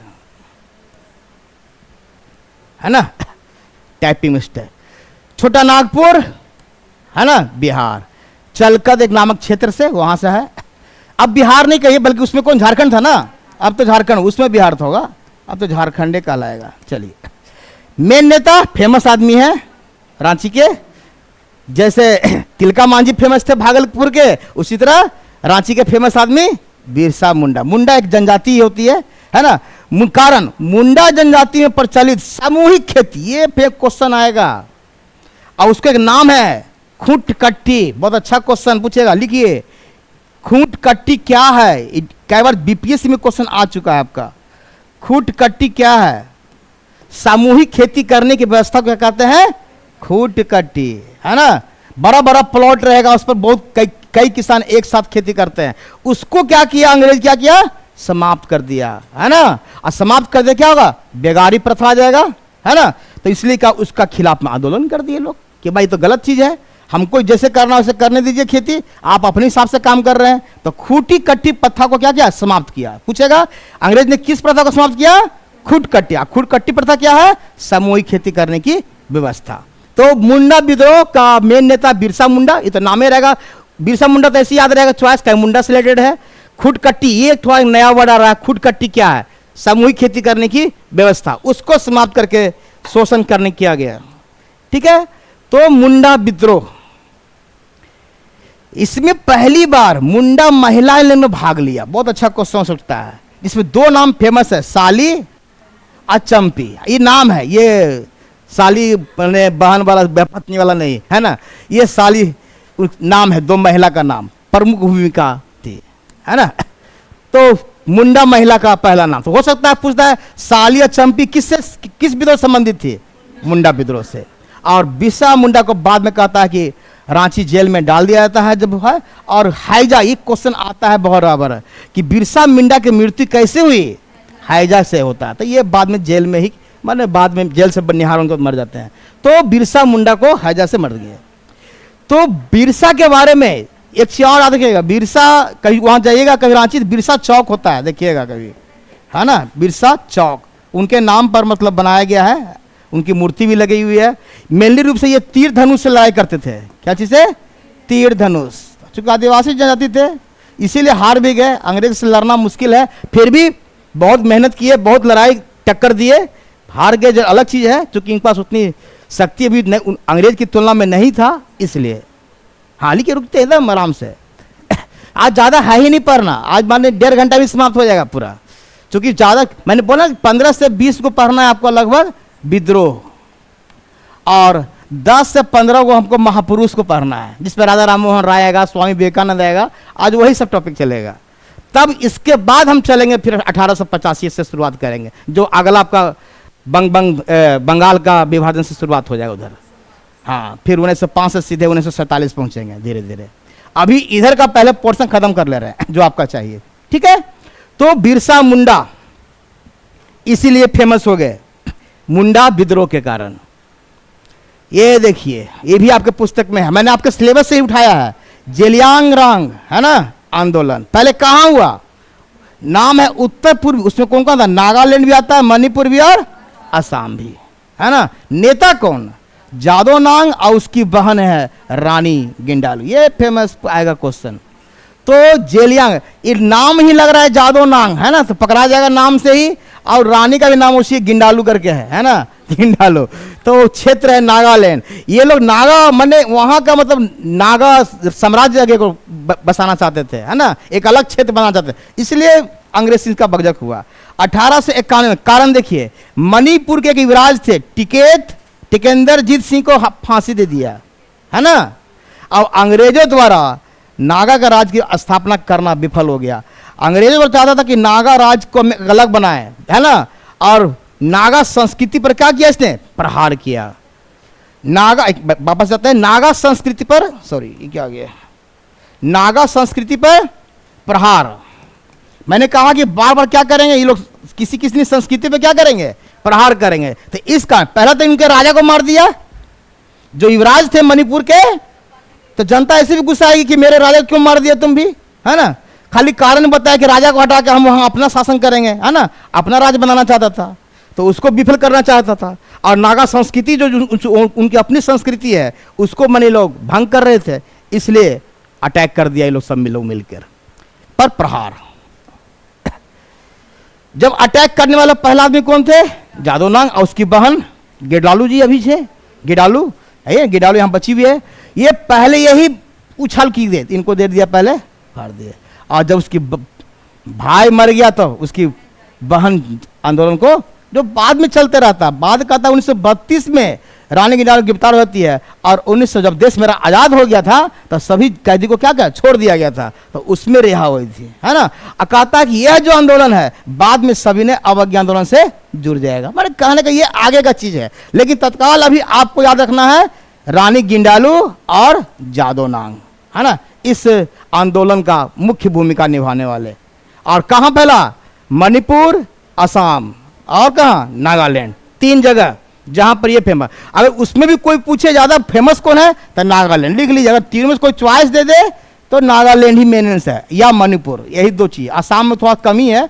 S1: है ना, टाइपिंग मिस्टेक। छोटा नागपुर, है ना, बिहार, चलकद एक नामक क्षेत्र से, वहां से है। अब बिहार नहीं कहिए, बल्कि उसमें कौन, झारखंड था ना, अब तो झारखंड, उसमें बिहार था होगा, अब तो झारखंड कहलाएगा। चलिए, मेन नेता फेमस आदमी है रांची के, जैसे तिलका मांझी फेमस थे भागलपुर के, उसी तरह रांची के फेमस आदमी बिरसा मुंडा। मुंडा एक जनजाति होती है ना। कारण मुंडा जनजाति में प्रचलित सामूहिक खेती, ये पे क्वेश्चन आएगा। और उसका एक नाम है खूंट कट्टी, बहुत अच्छा क्वेश्चन पूछेगा, लिखिए खूंट कट्टी क्या है। कई बार बीपीएससी में क्वेश्चन आ चुका है आपका। खूंट कट्टी क्या है? सामूहिक खेती करने की व्यवस्था को क्या कहते हैं? खूंट कट्टी, है ना। बड़ा बड़ा प्लॉट रहेगा, उस पर बहुत कई किसान एक साथ खेती करते हैं। उसको क्या किया अंग्रेज, क्या किया? समाप्त कर दिया, है ना। और समाप्त कर दिया क्या होगा? बेगारी प्रथा आ जाएगा, है ना। तो इसलिए क्या उसका खिलाफ में आंदोलन कर दिए लोग कि भाई तो गलत चीज है, हमको जैसे करना वैसे करने दीजिए खेती, आप अपने हिसाब से काम कर रहे हैं। तो खूंटी कट्टी प्रथा को क्या किया? समाप्त किया। पूछेगा अंग्रेज ने किस प्रथा को समाप्त किया? खूंट कट्टी। खूंट कट्टी प्रथा क्या है? सामूहिक खेती करने की व्यवस्था। तो मुंडा विद्रोह का मेन नेता बिरसा मुंडा, ये तो नामे रहेगा बिरसा मुंडा, तो ऐसे याद रहेगा चॉइस का, मुंडा से रिलेटेड है। खूंट कट्टी, ये थोड़ा नया वर्ड आ रहा है। खूंट कट्टी क्या है? सामूहिक खेती करने की व्यवस्था, उसको समाप्त करके शोषण करने किया गया, ठीक है। तो मुंडा विद्रोह, इसमें पहली बार मुंडा महिलाएं ने भाग लिया। बहुत अच्छा क्वेश्चन हो सकता है। इसमें दो नाम फेमस है, साली और चंपी। ये नाम है, ये साली बहन वाला पत्नी वाला नहीं है ना, ये साली नाम है, दो महिला का नाम, प्रमुख भूमिका थी, है ना। तो मुंडा महिला का पहला नाम। तो हो सकता है पूछता है साली और चंपी किस विद्रोह संबंधित थी? मुंडा विद्रोह से। और बिरसा मुंडा को बाद में कहता है कि रांची जेल में डाल दिया जाता है जब है। और हाइजा, एक क्वेश्चन आता है बहुत बराबर कि बिरसा मुंडा की मृत्यु कैसे हुई? हाइजा से होता है। तो ये बाद में जेल में ही, माने बाद में जेल से निहार उनको मर जाते हैं। तो बिरसा मुंडा को हाइजा से मर गए। तो बिरसा के बारे में एक चीज और याद रखिएगा, बिरसा कहीं वहां जाइएगा कभी रांची, बिरसा चौक होता है, देखिएगा कभी, है ना, बिरसा चौक उनके नाम पर मतलब बनाया गया है, उनकी मूर्ति भी लगी हुई है। मेनली रूप से ये तीर धनुष से लड़ाई करते थे। क्या चीज है? तीर धनुष। चूंकि आदिवासी जनजाति थे इसीलिए हार भी गए, अंग्रेज से लड़ना मुश्किल है, फिर भी बहुत मेहनत किए, बहुत लड़ाई टक्कर दिए, हार गए, जो अलग चीज है, क्योंकि इनके पास उतनी शक्ति भी अंग्रेज की तुलना में नहीं था, इसलिए हाल ही के रुकते एकदम आराम से। आज ज्यादा है ही नहीं पढ़ना, आज मान 1.5 घंटा भी समाप्त हो जाएगा पूरा, क्योंकि ज्यादा मैंने बोला 15 से 20 को पढ़ना है आपको लगभग विद्रोह, और 10 से 15 को हमको महापुरुष को पढ़ना है, जिसमें राजा राम मोहन राय आएगा, स्वामी विवेकानंद आएगा, आज वही सब टॉपिक चलेगा। तब इसके बाद हम चलेंगे फिर 1885 से शुरुआत करेंगे, जो अगला आपका बंगाल का विभाजन से शुरुआत हो जाएगा उधर। हाँ, फिर 1905 से सीधे 1947 पहुंचेंगे धीरे धीरे। अभी इधर का पहले पोर्शन खत्म कर ले रहे हैं जो आपका चाहिए, ठीक है। तो बिरसा मुंडा इसीलिए फेमस हो गए, मुंडा विद्रोह के कारण। ये देखिए, ये भी आपके पुस्तक में है, मैंने आपके सिलेबस से ही उठाया है। जेलियांगरोंग, है ना, आंदोलन पहले कहां हुआ? नाम है उत्तर पूर्व, उसमें कौन कौन था? नागालैंड भी आता है, मणिपुर भी और असम भी, है ना। नेता कौन? जादो नांग, और उसकी बहन है रानी गिंडालू। ये फेमस आएगा क्वेश्चन। तो जेलियांग, ये नाम ही लग रहा है जादो नांग, है ना, तो पकड़ा जाएगा नाम से ही। और रानी का भी नाम उसी गिंडालू करके है ना, गिंडालू। तो वो क्षेत्र है नागालैंड। ये लोग नागा मने वहाँ का मतलब नागा साम्राज्य जगह को बसाना चाहते थे, है ना, एक अलग क्षेत्र बनाना चाहते थे, इसलिए अंग्रेज सिंह का बकझक हुआ 1851 में। कारण देखिए, मणिपुर के एक युवराज थे टिकेंद्रजीत सिंह को फांसी दे दिया, है ना। अब अंग्रेजों द्वारा नागा का राज की स्थापना करना विफल हो गया। अंग्रेजों को चाहता था कि नागा राज को अलग बनाए, है ना, और नागा संस्कृति पर क्या किया इसने, प्रहार किया। नागा वापस जाते हैं, नागा संस्कृति पर, सॉरी ये क्या आ गया, नागा संस्कृति पर प्रहार। मैंने कहा कि बार बार क्या करेंगे ये लोग, किसी किसी संस्कृति पे क्या करेंगे, प्रहार करेंगे। तो इसका पहला तो इनके राजा को मार दिया, जो युवराज थे मणिपुर के। तो जनता ऐसे भी गुस्सा आएगी कि मेरे राजा क्यों मार दिया तुम भी, है ना। खाली कारण बताया कि राजा को हटा के हम वहां अपना शासन करेंगे, है ना, अपना राज बनाना चाहता था, तो उसको विफल करना चाहता था। और नागा संस्कृति जो उनकी अपनी संस्कृति है उसको मनी लोग भंग कर रहे थे, इसलिए अटैक कर दिया ये लोग सब मिलकर पर प्रहार। जब अटैक करने वाला पहला आदमी कौन थे, जादो नांग और उसकी बहन गिडालू जी अभी छे, गिडालू है, गिडालू यहाँ बची हुई है। ये पहले यही उछाल की दे, इनको दे दिया, पहले फाड़ दिए। और जब उसकी भाई मर गया तो उसकी बहन आंदोलन को, जो बाद में चलते रहता, बाद का था 1932 में रानी गिडालू गिरफ्तार होती है, और 1900 जब देश मेरा आज़ाद हो गया था तो सभी कैदी को क्या क्या छोड़ दिया गया था, तो उसमें रिहा हुई थी, है ना। कहता कि यह जो आंदोलन है बाद में सभी ने अवज्ञा आंदोलन से जुड़ जाएगा। मेरे कहने का ये आगे का चीज है, लेकिन तत्काल अभी आपको याद रखना है रानी गिंडालू और जादो नांग, है ना, इस आंदोलन का मुख्य भूमिका निभाने वाले। और कहाँ फैला, मणिपुर, असम और कहाँ, नागालैंड, 3 जगह जहां पर ये फेमस। अगर उसमें भी कोई पूछे ज्यादा फेमस कौन है तो नागालैंड लिख लीजिए। अगर तीनों में कोई चॉइस दे दे तो नागालैंड ही मेन है, या मणिपुर, यही 2 चीज। आसाम में थोड़ा कमी है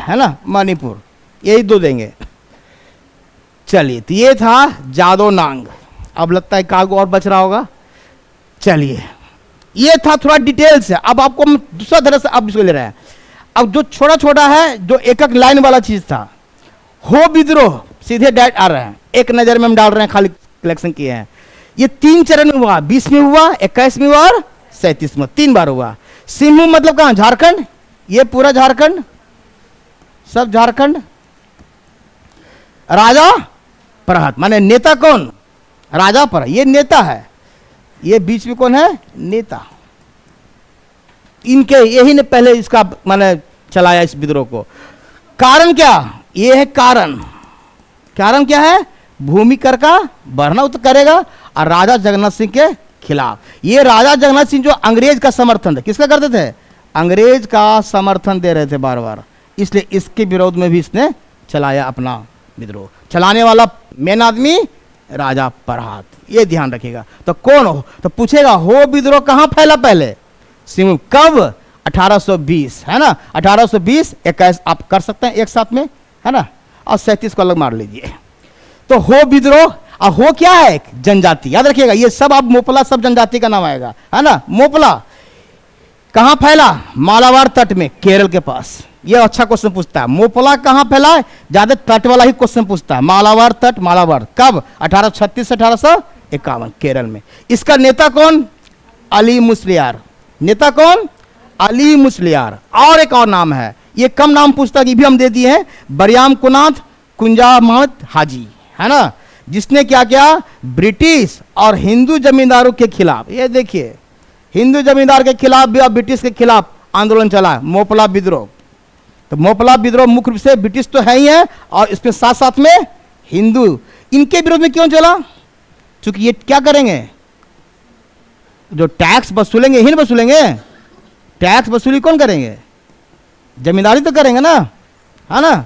S1: ना, मणिपुर, यही 2 देंगे। चलिए, तो ये था जादो नांग। अब लगता है कागो और बच रहा होगा। चलिए, ये था थोड़ा डिटेल्स है। अब आपको हम दूसरा तरह से अब इसको ले रहे हैं। अब जो छोटा छोटा है, जो एक एक लाइन वाला चीज था, हो विद्रोह सीधे डायरेक्ट आ रहे हैं, एक नजर में हम डाल रहे हैं, खाली कलेक्शन किए हैं। ये 3 चरण में हुआ, 20 में हुआ, 21 में हुआ और 37 में, 3 बार हुआ। सिम्मू मतलब कहां, झारखंड, ये पूरा झारखंड, सब झारखंड। राजा प्रहत माने नेता कौन, राजा पर, ये नेता है। ये बीच में कौन है, नेता। इनके यही ने पहले इसका माने चलाया इस विद्रोह को। कारण क्या, ये है कारण। कारण क्या है, भूमि कर का बढ़ना तो करेगा, और राजा जगन्नाथ सिंह के खिलाफ। ये राजा जगन्नाथ सिंह जो अंग्रेज का समर्थन थे, किसका करते थे, अंग्रेज का समर्थन दे रहे थे बार बार, इसलिए इसके विरोध में भी इसने चलाया अपना विद्रोह। चलाने वाला मेन आदमी राजा प्रहत, ये ध्यान रखिएगा। तो कौन हो, तो पूछेगा हो विद्रोह कहां फैला, पहले सिम्मू, कब, 1820, है ना, 1820, 21 आप कर सकते हैं एक साथ में, है ना, और 37 को अलग मार लीजिए। तो हो विद्रोह, और हो क्या है, जनजाति, याद रखिएगा। ये सब आप मोपला सब जनजाति का नाम आएगा, है ना। मोपला कहां फैला, मालाबार तट में, केरल के पास। ये अच्छा क्वेश्चन पूछता है, मोपला कहां फैला है, ज्यादा तट वाला ही क्वेश्चन पूछता है। मालाबार तट, मालाबार कब, 1836 से 1851, केरल में। इसका नेता कौन, अली मुस्लियार। नेता कौन, अली मुस्लियार। और एक और नाम है, ये कम नाम पूछता, ये भी हम दे दिए हैं, बरियाम कुनाथ कुंजामत हाजी, है ना, जिसने क्या किया, ब्रिटिश और हिंदू जमींदारों के खिलाफ, ये देखिए, हिंदू जमींदार के खिलाफ भी और ब्रिटिश के खिलाफ आंदोलन चला, मोपला विद्रोह। तो मोपला विद्रोह मुख्य रूप से ब्रिटिश तो है ही है, और इसके साथ साथ में हिंदू, इनके विरोध में क्यों चला, क्योंकि ये क्या करेंगे, जो टैक्स वसूलेंगे, ही नहीं वसूलेंगे, टैक्स वसूली कौन करेंगे, जमींदारी तो करेंगे ना, है ना।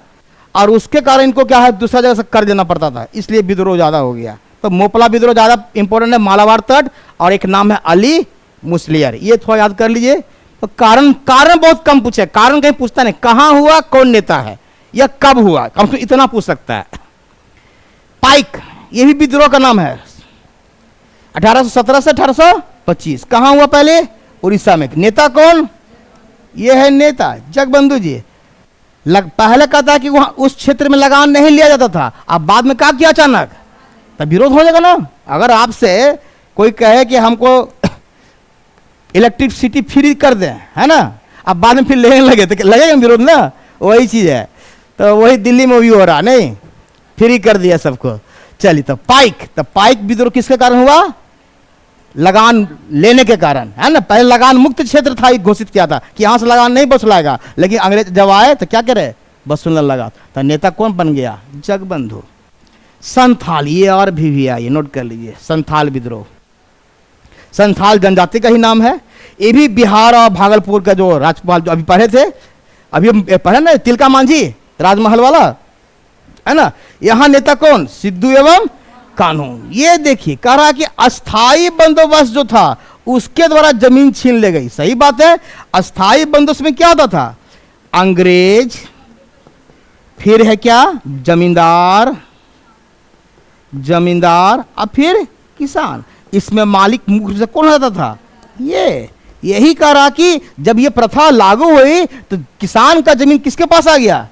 S1: और उसके कारण इनको क्या है, दूसरा जगह से कर देना पड़ता था, इसलिए विद्रोह ज्यादा हो गया। तो मोपला विद्रोह ज्यादा इंपॉर्टेंट है, मालाबार तट, और एक नाम है अली मुस्लियार, ये थोड़ा याद कर लीजिए। तो कारण बहुत कम पूछे, कारण कहीं पूछता नहीं, कहां हुआ, कौन नेता है, या कब हुआ, कम से इतना पूछ सकता है। पाइक, ये भी विद्रोह का नाम है, 1817 से 1825। कहां हुआ, पहले उड़ीसा में। नेता कौन, ये है नेता जगबंधु जी। पहले कहता कि वहां उस क्षेत्र में लगान नहीं लिया जाता था, अब बाद में क्या किया अचानक, तब विरोध हो जाएगा ना। अगर आपसे कोई कहे कि हमको इलेक्ट्रिसिटी फ्री कर दें, है ना, अब बाद में फिर लेने लगे तो लगेगा विरोध ना। वही चीज है, तो वही दिल्ली में भी हो रहा, नहीं फ्री कर दिया सबको। चलिए, तो पाइक विद्रोह किसके कारण हुआ, लगान लेने के कारण, है ना। पहले लगान मुक्त क्षेत्र था, घोषित किया था कि यहां से लगान नहीं वसूलाएगा, लेकिन अंग्रेज जब आए तो क्या करे, वसूलने लगा। तो नेता कौन बन गया, जगबंधु। संथाल, ये और भी है, ये नोट कर लीजिए, संथाल विद्रोह। संथाल जनजाति का ही नाम है। ये भी बिहार और भागलपुर का जो राज्यपाल जो अभी पढ़े थे, अभी हम पढ़े ना, तिलका मांझी राजमहल वाला, है ना। यहां नेता कौन, सिद्धू एवं कान्हू। ये देखिए, कह रहा कि अस्थाई बंदोबस्त जो था उसके द्वारा जमीन छीन ले गई। सही बात है, अस्थाई बंदोबस्त में क्या होता था, अंग्रेज, फिर है क्या, जमींदार और फिर किसान। इसमें मालिक मुख्य रूप से कौन होता था, यही कह रहा कि जब ये प्रथा लागू हुई तो किसान का जमीन किसके पास आ गया,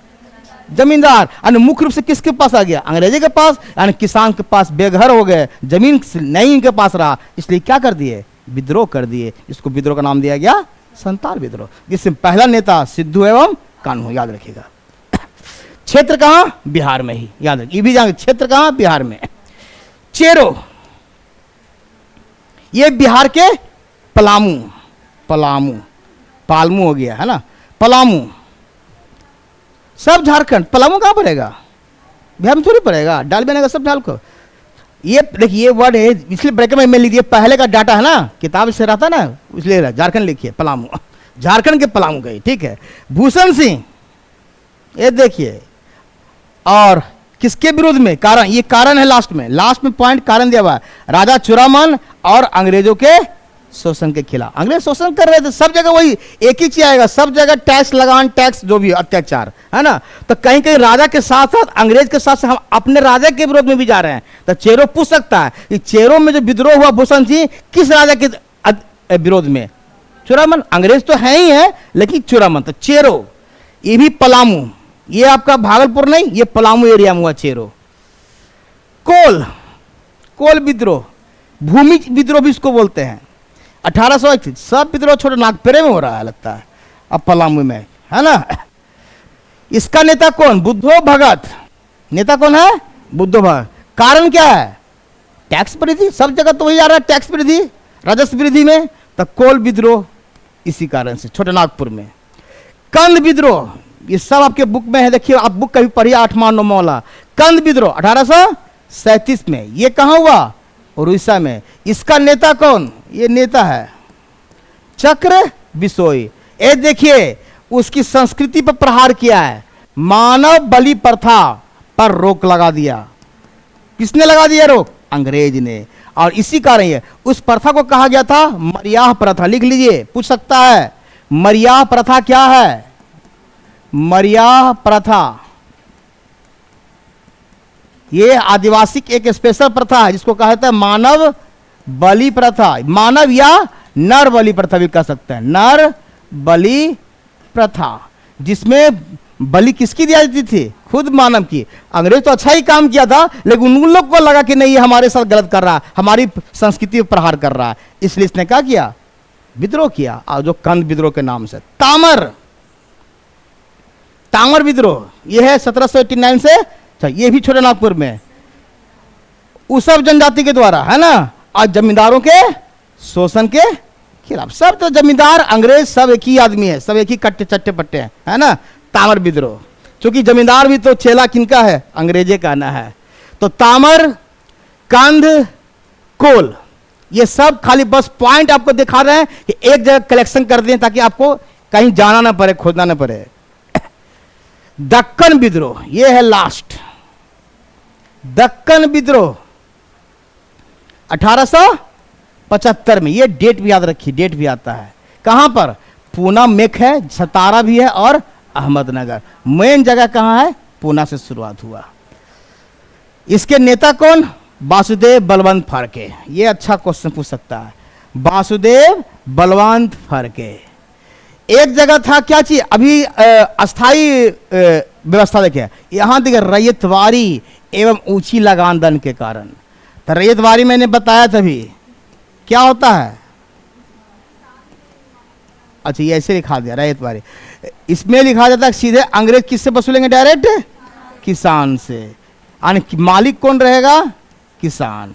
S1: जमींदार, यानी मुख्य रूप से किसके पास आ गया, अंग्रेजी के पास, यानी किसान के पास बेघर हो गए, जमीन नहीं इनके पास रहा, इसलिए क्या कर दिए, विद्रोह कर दिए। इसको विद्रोह का नाम दिया गया संथाल विद्रोह, जिसमें पहला नेता सिद्धू एवं कान्हू, याद रखिएगा। क्षेत्र कहां, बिहार में ही, याद रखिए, ये भी जाएंगे, क्षेत्र कहां, बिहार में। चेरो, ये बिहार के पालमू हो गया, है ना, पलामू। सब झारखंड, पलामू कहां पड़ेगा, बिहार में थोड़ी पड़ेगा, डाल बनेगा सब डाल को। ये देखिए, ये वर्ड है, इसलिए ब्रैकेट में लिख दिया, पहले का डाटा है ना, किताब से रहता ना, इसलिए झारखंड लिखिए, पलामू, झारखंड के पलामू गई, ठीक है। भूषण सिंह, ये देखिए, और किसके विरोध में, कारण, ये कारण है, लास्ट में पॉइंट कारण दिया हुआ है, राजा चुरामन और अंग्रेजों के शोषण के खिलाफ। अंग्रेज शोषण कर रहे थे, सब जगह वही एक ही चीज आएगा, सब जगह टैक्स लगान, टैक्स जो भी अत्याचार, है ना। तो कहीं कहीं राजा के साथ साथ, अंग्रेज के साथ साथ हम अपने राजा के विरोध में भी जा रहे हैं। तो चेरो पूछ सकता है कि चेरो में जो विद्रोह हुआ भूषण सिंह, किस राजा के विरोध में, चुरामन, अंग्रेज तो है ही है लेकिन चुरामन, तो चेरो। ये भी पलामू, ये आपका भागलपुर नहीं, ये पलामू एरिया में हुआ चेरो। कोल विद्रोह, भूमि विद्रोह भी इसको बोलते हैं। 1831, सब विद्रोह छोटे नागपुरे में हो रहा है लगता है, अब पलामू में, है ना। इसका नेता कौन, बुद्धो भगत। नेता कौन है, बुद्धो भगत। कारण क्या है, टैक्स वृद्धि, सब जगह तो वही आ रहा है, टैक्स वृद्धि, राजस्व वृद्धि में। तो कोल विद्रोह इसी कारण से, छोटे नागपुर में। कंद विद्रोह, ये सब आपके बुक में है, देखिए आप बुक कभी पढ़िए, 8वां 9वां वाला। कंद विद्रोह 1837 में, ये कहां हुआ, उड़ीसा में। इसका नेता कौन, ये नेता है चक्र बिसोई। ये देखिए, उसकी संस्कृति पर प्रहार किया है, मानव बलि प्रथा पर रोक लगा दिया। किसने लगा दिया रोक, अंग्रेज ने। और इसी कारण ये, उस प्रथा को कहा गया था मरियाह प्रथा। लिख लीजिए, पूछ सकता है, मरियाह प्रथा क्या है, मरियाह प्रथा, ये आदिवासी की एक स्पेशल प्रथा है जिसको कहा जाता है मानव बलि प्रथा। मानव या नर बलि प्रथा भी कह सकते हैं, नर बलि प्रथा, जिसमें बलि किसकी दी जाती थी, खुद मानव की। अंग्रेज तो अच्छा ही काम किया था, लेकिन उन लोग को लगा कि नहीं, ये हमारे साथ गलत कर रहा है, हमारी संस्कृति पर प्रहार कर रहा है, इसलिए इसने क्या किया, विद्रोह किया। और जो कंद विद्रोह के नाम से। तामर विद्रोह, यह है 1789 से, ये भी छोटे नागपुर में, उसब जनजाति के द्वारा, है ना, और जमींदारों के शोषण के खिलाफ। सब तो जमींदार अंग्रेज सब एक ही आदमी है, सब एक ही कट्टे चट्टे पट्टे हैं, है ना। तामर विद्रोह, क्योंकि जमींदार भी तो चेला किनका है, अंग्रेजे का ना है। तो तामर, कंद, कोल, ये सब खाली बस पॉइंट आपको दिखा रहे हैं कि एक जगह कलेक्शन कर दें ताकि आपको कहीं जाना ना पड़े, खोजना ना पड़े। दक्कन विद्रोह, ये है लास्ट। दक्कन विद्रोह 1875 में, ये डेट भी याद रखिए, डेट भी आता है। कहां पर, पूना मेक है, सतारा भी है और अहमदनगर। मेन जगह कहां है, पूना से शुरुआत हुआ। इसके नेता कौन, वासुदेव बलवंत फड़के। ये अच्छा क्वेश्चन पूछ सकता है, वासुदेव बलवंत फड़के। एक जगह था क्या चीज, अभी अस्थाई व्यवस्था देखिए, यहां देखिए रैयतवारी एवं ऊंची लगान दंड के कारण। तो रैयतवारी मैंने बताया तभी क्या होता है, अच्छा ये ऐसे लिखा दिया रैयतवारी। इसमें लिखा जाता है सीधे अंग्रेज किससे वसूलेंगे, डायरेक्ट किसान से। यानी मालिक कौन रहेगा, किसान।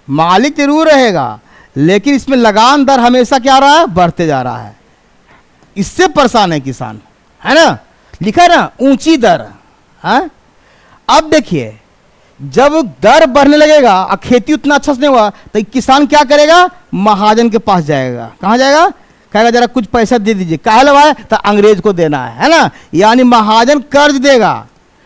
S1: मालिक जरूर रहेगा, लेकिन इसमें लगान दर हमेशा क्या रहा है, बढ़ते जा रहा है। इससे परेशान है किसान, है ना, लिखा है ना ऊंची दर। है अब देखिए, जब दर बढ़ने लगेगा और खेती उतना अच्छा से नहीं हुआ तो किसान क्या करेगा, महाजन के पास जाएगा। कहाँ जाएगा, कहेगा जरा कुछ पैसा दे दीजिए, काहे लवाए, तो अंग्रेज को देना है ना। यानी महाजन कर्ज देगा,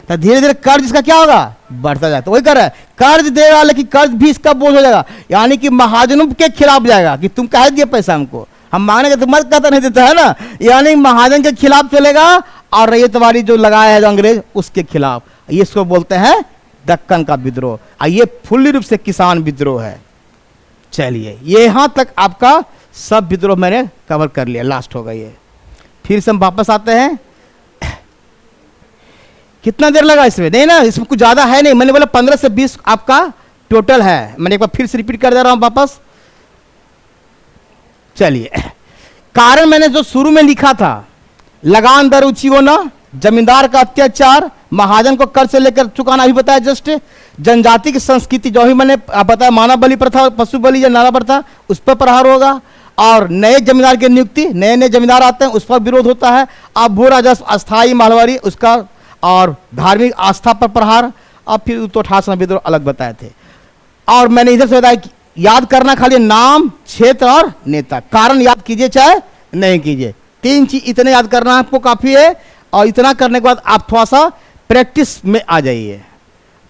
S1: तो धीरे धीरे कर्ज इसका क्या होगा, बढ़ता जाता। वही कर रहा है, कर्ज देगा लेकिन कर्ज भी इसका बोझ हो जाएगा। यानी कि महाजनों के खिलाफ जाएगा कि तुम काहे दिए पैसा हमको, हम मांगने के तो मत कहता नहीं देता, है ना। यानी महाजन के खिलाफ चलेगा और रैयतवारी जो लगाया है जो अंग्रेज, उसके खिलाफ। ये इसको बोलते हैं दक्कन का विद्रोह। ये फुल्ली रूप से किसान विद्रोह है। चलिए, ये यहां तक आपका सब विद्रोह मैंने कवर कर लिया, लास्ट हो गई है। फिर से हम वापस आते हैं। कितना देर लगा इसमें, नहीं ना, इसमें कुछ ज्यादा है नहीं। मैंने बोला 15 से 20 आपका टोटल है। मैंने एक बार फिर से रिपीट कर दे रहा हूं वापस। चलिए, कारण मैंने जो शुरू में लिखा था, लगान दर ऊंची होना, जमींदार का अत्याचार, महाजन को कर्ज से लेकर चुकाना, अभी बताया जस्ट। जनजाति की संस्कृति जो भी मैंने बताया, मानव बलि प्रथा, पशु बलि या नारा प्रथा, उस पर प्रहार होगा। और नए जमींदार की नियुक्ति, नए नए जमींदार आते हैं, उस पर विरोध होता है। अब भू राजस्व, अस्थाई माहवारी, उसका और धार्मिक आस्था पर प्रहार। अब फिर तो 88 विद्रोह अलग बताए थे। और मैंने इधर से बताया, याद करना खाली नाम, क्षेत्र और नेता। कारण याद कीजिए चाहे नहीं कीजिए, 3 चीज इतने याद करना आपको काफी है। और इतना करने के बाद आप थोड़ा सा प्रैक्टिस में आ जाइए।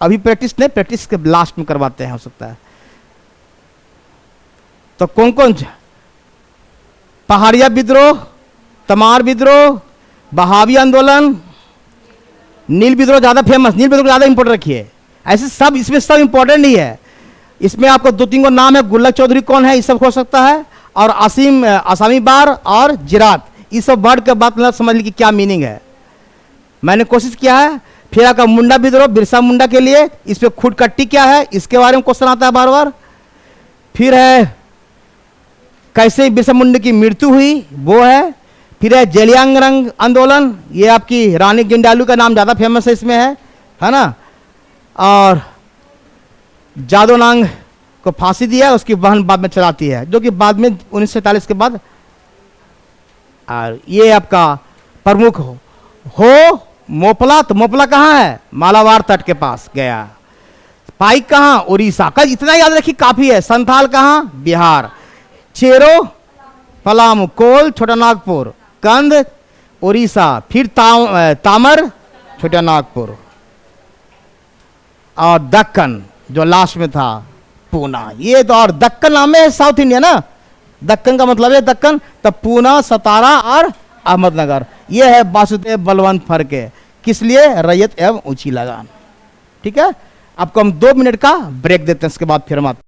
S1: अभी प्रैक्टिस नहीं, प्रैक्टिस के लास्ट में करवाते हैं, हो सकता है। तो कौन कौन, पहाड़िया विद्रोह, तमार विद्रोह, बहावी आंदोलन, नील विद्रोह ज्यादा फेमस, नील विद्रोह ज्यादा इंपॉर्टेंट रखिए। ऐसे सब इसमें सब इंपॉर्टेंट नहीं है। इसमें आपको 2-3 को नाम है, गुल्लक चौधरी कौन है, ये सब हो सकता है। और आसामी बार और जिरात, ये सब वर्ड के बात मतलब समझ ली कि क्या मीनिंग है, मैंने कोशिश किया है। फिर आपका मुंडा विद्रोह, बिरसा मुंडा के लिए, इस पे खुदकट्टी क्या है, इसके बारे में क्वेश्चन आता है बार बार। फिर है कैसे बिरसा मुंडा की मृत्यु हुई, वो है। फिर है जेलियांगरंग आंदोलन, ये आपकी रानी जिंडालू का नाम ज़्यादा फेमस है इसमें, है ना। और जादोनांग को फांसी दिया, उसकी बहन बाद में चलाती है, जो कि बाद में 1947 के बाद। और ये आपका प्रमुख हो मोपला, तो मोपला कहाँ है, मालाबार तट के पास गया। पाइक कहाँ, उड़ीसा का, इतना याद रखिए काफी है। संथाल कहाँ, बिहार। चेरो पलामू, कोल छोटा नागपुर, कंद उड़ीसा। फिर तामर छोटा नागपुर। और दक्कन जो लास्ट में था, पूना। ये तो, और दक्कन नाम है साउथ इंडिया ना, दक्कन का मतलब है दक्कन। तब पूना, सतारा और अहमदनगर, ये है वासुदेव बलवंत फर्क है। किस लिए, रैयत एवं ऊंची लगान। ठीक है, आपको हम 2 मिनट का ब्रेक देते हैं, इसके बाद फिर हम